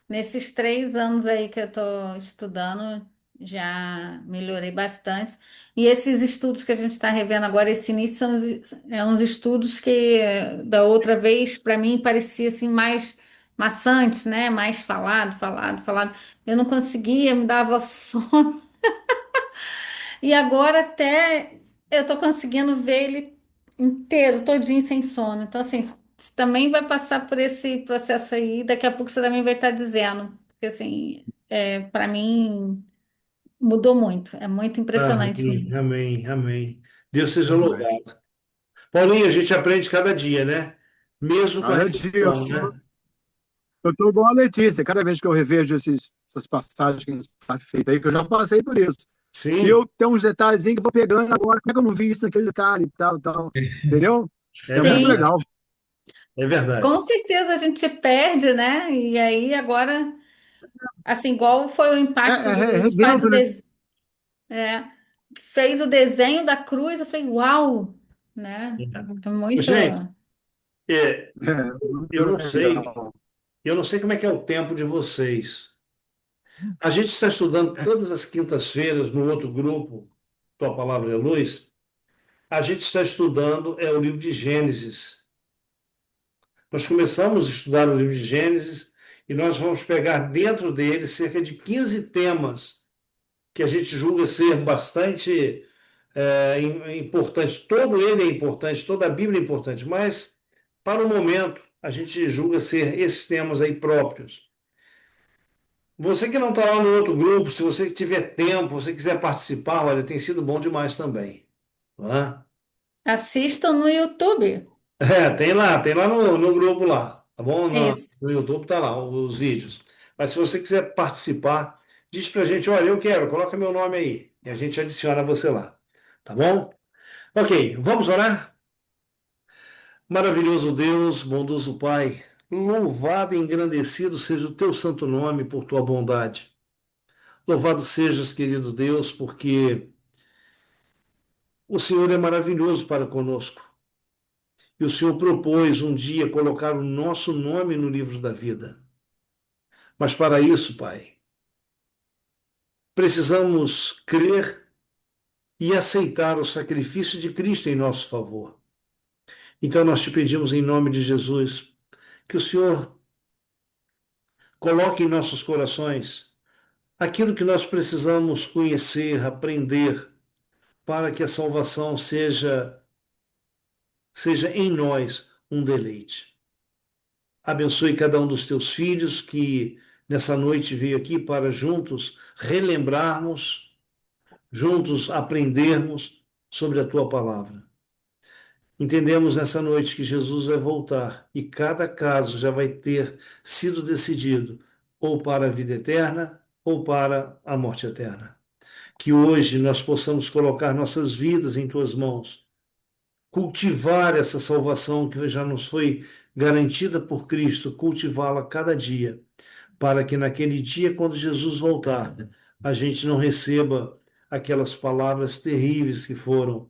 Nesses 3 anos aí que eu estou estudando, já melhorei bastante. E esses estudos que a gente está revendo agora, esse início, são uns estudos que da outra vez, para mim, parecia assim mais maçantes, né? Mais falado, falado, falado. Eu não conseguia, me dava sono. E agora até eu estou conseguindo ver ele inteiro, todinho sem sono. Então, assim, você também vai passar por esse processo aí, daqui a pouco você também vai estar dizendo. Porque, assim, para mim, mudou muito. É muito impressionante Amém, mesmo. amém, amém. Deus seja Amém. louvado. Paulinho, a gente aprende cada dia, né? Mesmo com a Cada dia repetição, né? eu estou igual a Letícia. Cada vez que eu revejo essas passagens que a gente está feita aí, que eu já passei por isso. E Sim, eu tenho uns detalhezinhos que eu vou pegando agora. Como é que eu não vi isso naquele detalhe e tal, tal? Entendeu? é É muito Sim, verdade, legal. é com verdade. certeza a gente perde, né? E aí agora, assim, igual foi o impacto de faz o Revendo, né? é, fez o desenho da cruz, eu falei, uau, né? É muito. Gente, Muito eu não sei, legal. eu não sei como é que é o tempo de vocês. A gente está estudando todas as quintas-feiras no outro grupo, Tua Palavra é Luz. A gente está estudando o livro de Gênesis. Nós começamos a estudar o livro de Gênesis e nós vamos pegar dentro dele cerca de 15 temas que a gente julga ser bastante importante. Todo ele é importante, toda a Bíblia é importante, mas para o momento a gente julga ser esses temas aí próprios. Você que não está lá no outro grupo, se você tiver tempo, você quiser participar, olha, tem sido bom demais também. Não é? Assistam no YouTube. Tem lá no grupo lá, tá bom? Isso. No YouTube tá lá os vídeos. Mas se você quiser participar, diz pra gente, olha, eu quero, coloca meu nome aí. E a gente adiciona você lá, tá bom? Ok, vamos orar? Maravilhoso Deus, bondoso Pai, louvado e engrandecido seja o teu santo nome por tua bondade. Louvado sejas, querido Deus, porque o Senhor é maravilhoso para conosco. E o Senhor propôs um dia colocar o nosso nome no livro da vida. Mas para isso, Pai, precisamos crer e aceitar o sacrifício de Cristo em nosso favor. Então nós te pedimos em nome de Jesus que o Senhor coloque em nossos corações aquilo que nós precisamos conhecer, aprender, para que a salvação seja em nós um deleite. Abençoe cada um dos teus filhos que nessa noite veio aqui para juntos relembrarmos, juntos aprendermos sobre a tua palavra. Entendemos nessa noite que Jesus vai voltar e cada caso já vai ter sido decidido ou para a vida eterna ou para a morte eterna. Que hoje nós possamos colocar nossas vidas em tuas mãos, cultivar essa salvação que já nos foi garantida por Cristo, cultivá-la cada dia, para que naquele dia, quando Jesus voltar, a gente não receba aquelas palavras terríveis que foram: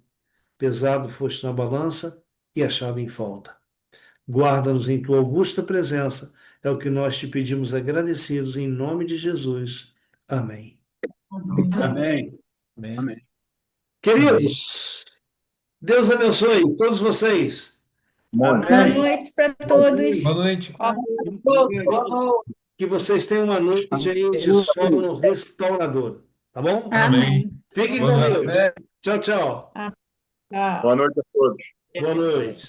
pesado foste na balança e achado em falta. Guarda-nos em tua augusta presença, é o que nós te pedimos agradecidos em nome de Jesus. Amém. Amém. Amém. Queridos, Deus abençoe todos vocês. Muito. Boa Amém. noite para todos. Boa noite. Que vocês tenham uma noite aí de sono restaurador, tá bom? Amém. Amém. Fiquem Boa com noite. Deus. Tchau, tchau. Boa noite a todos. Boa noite.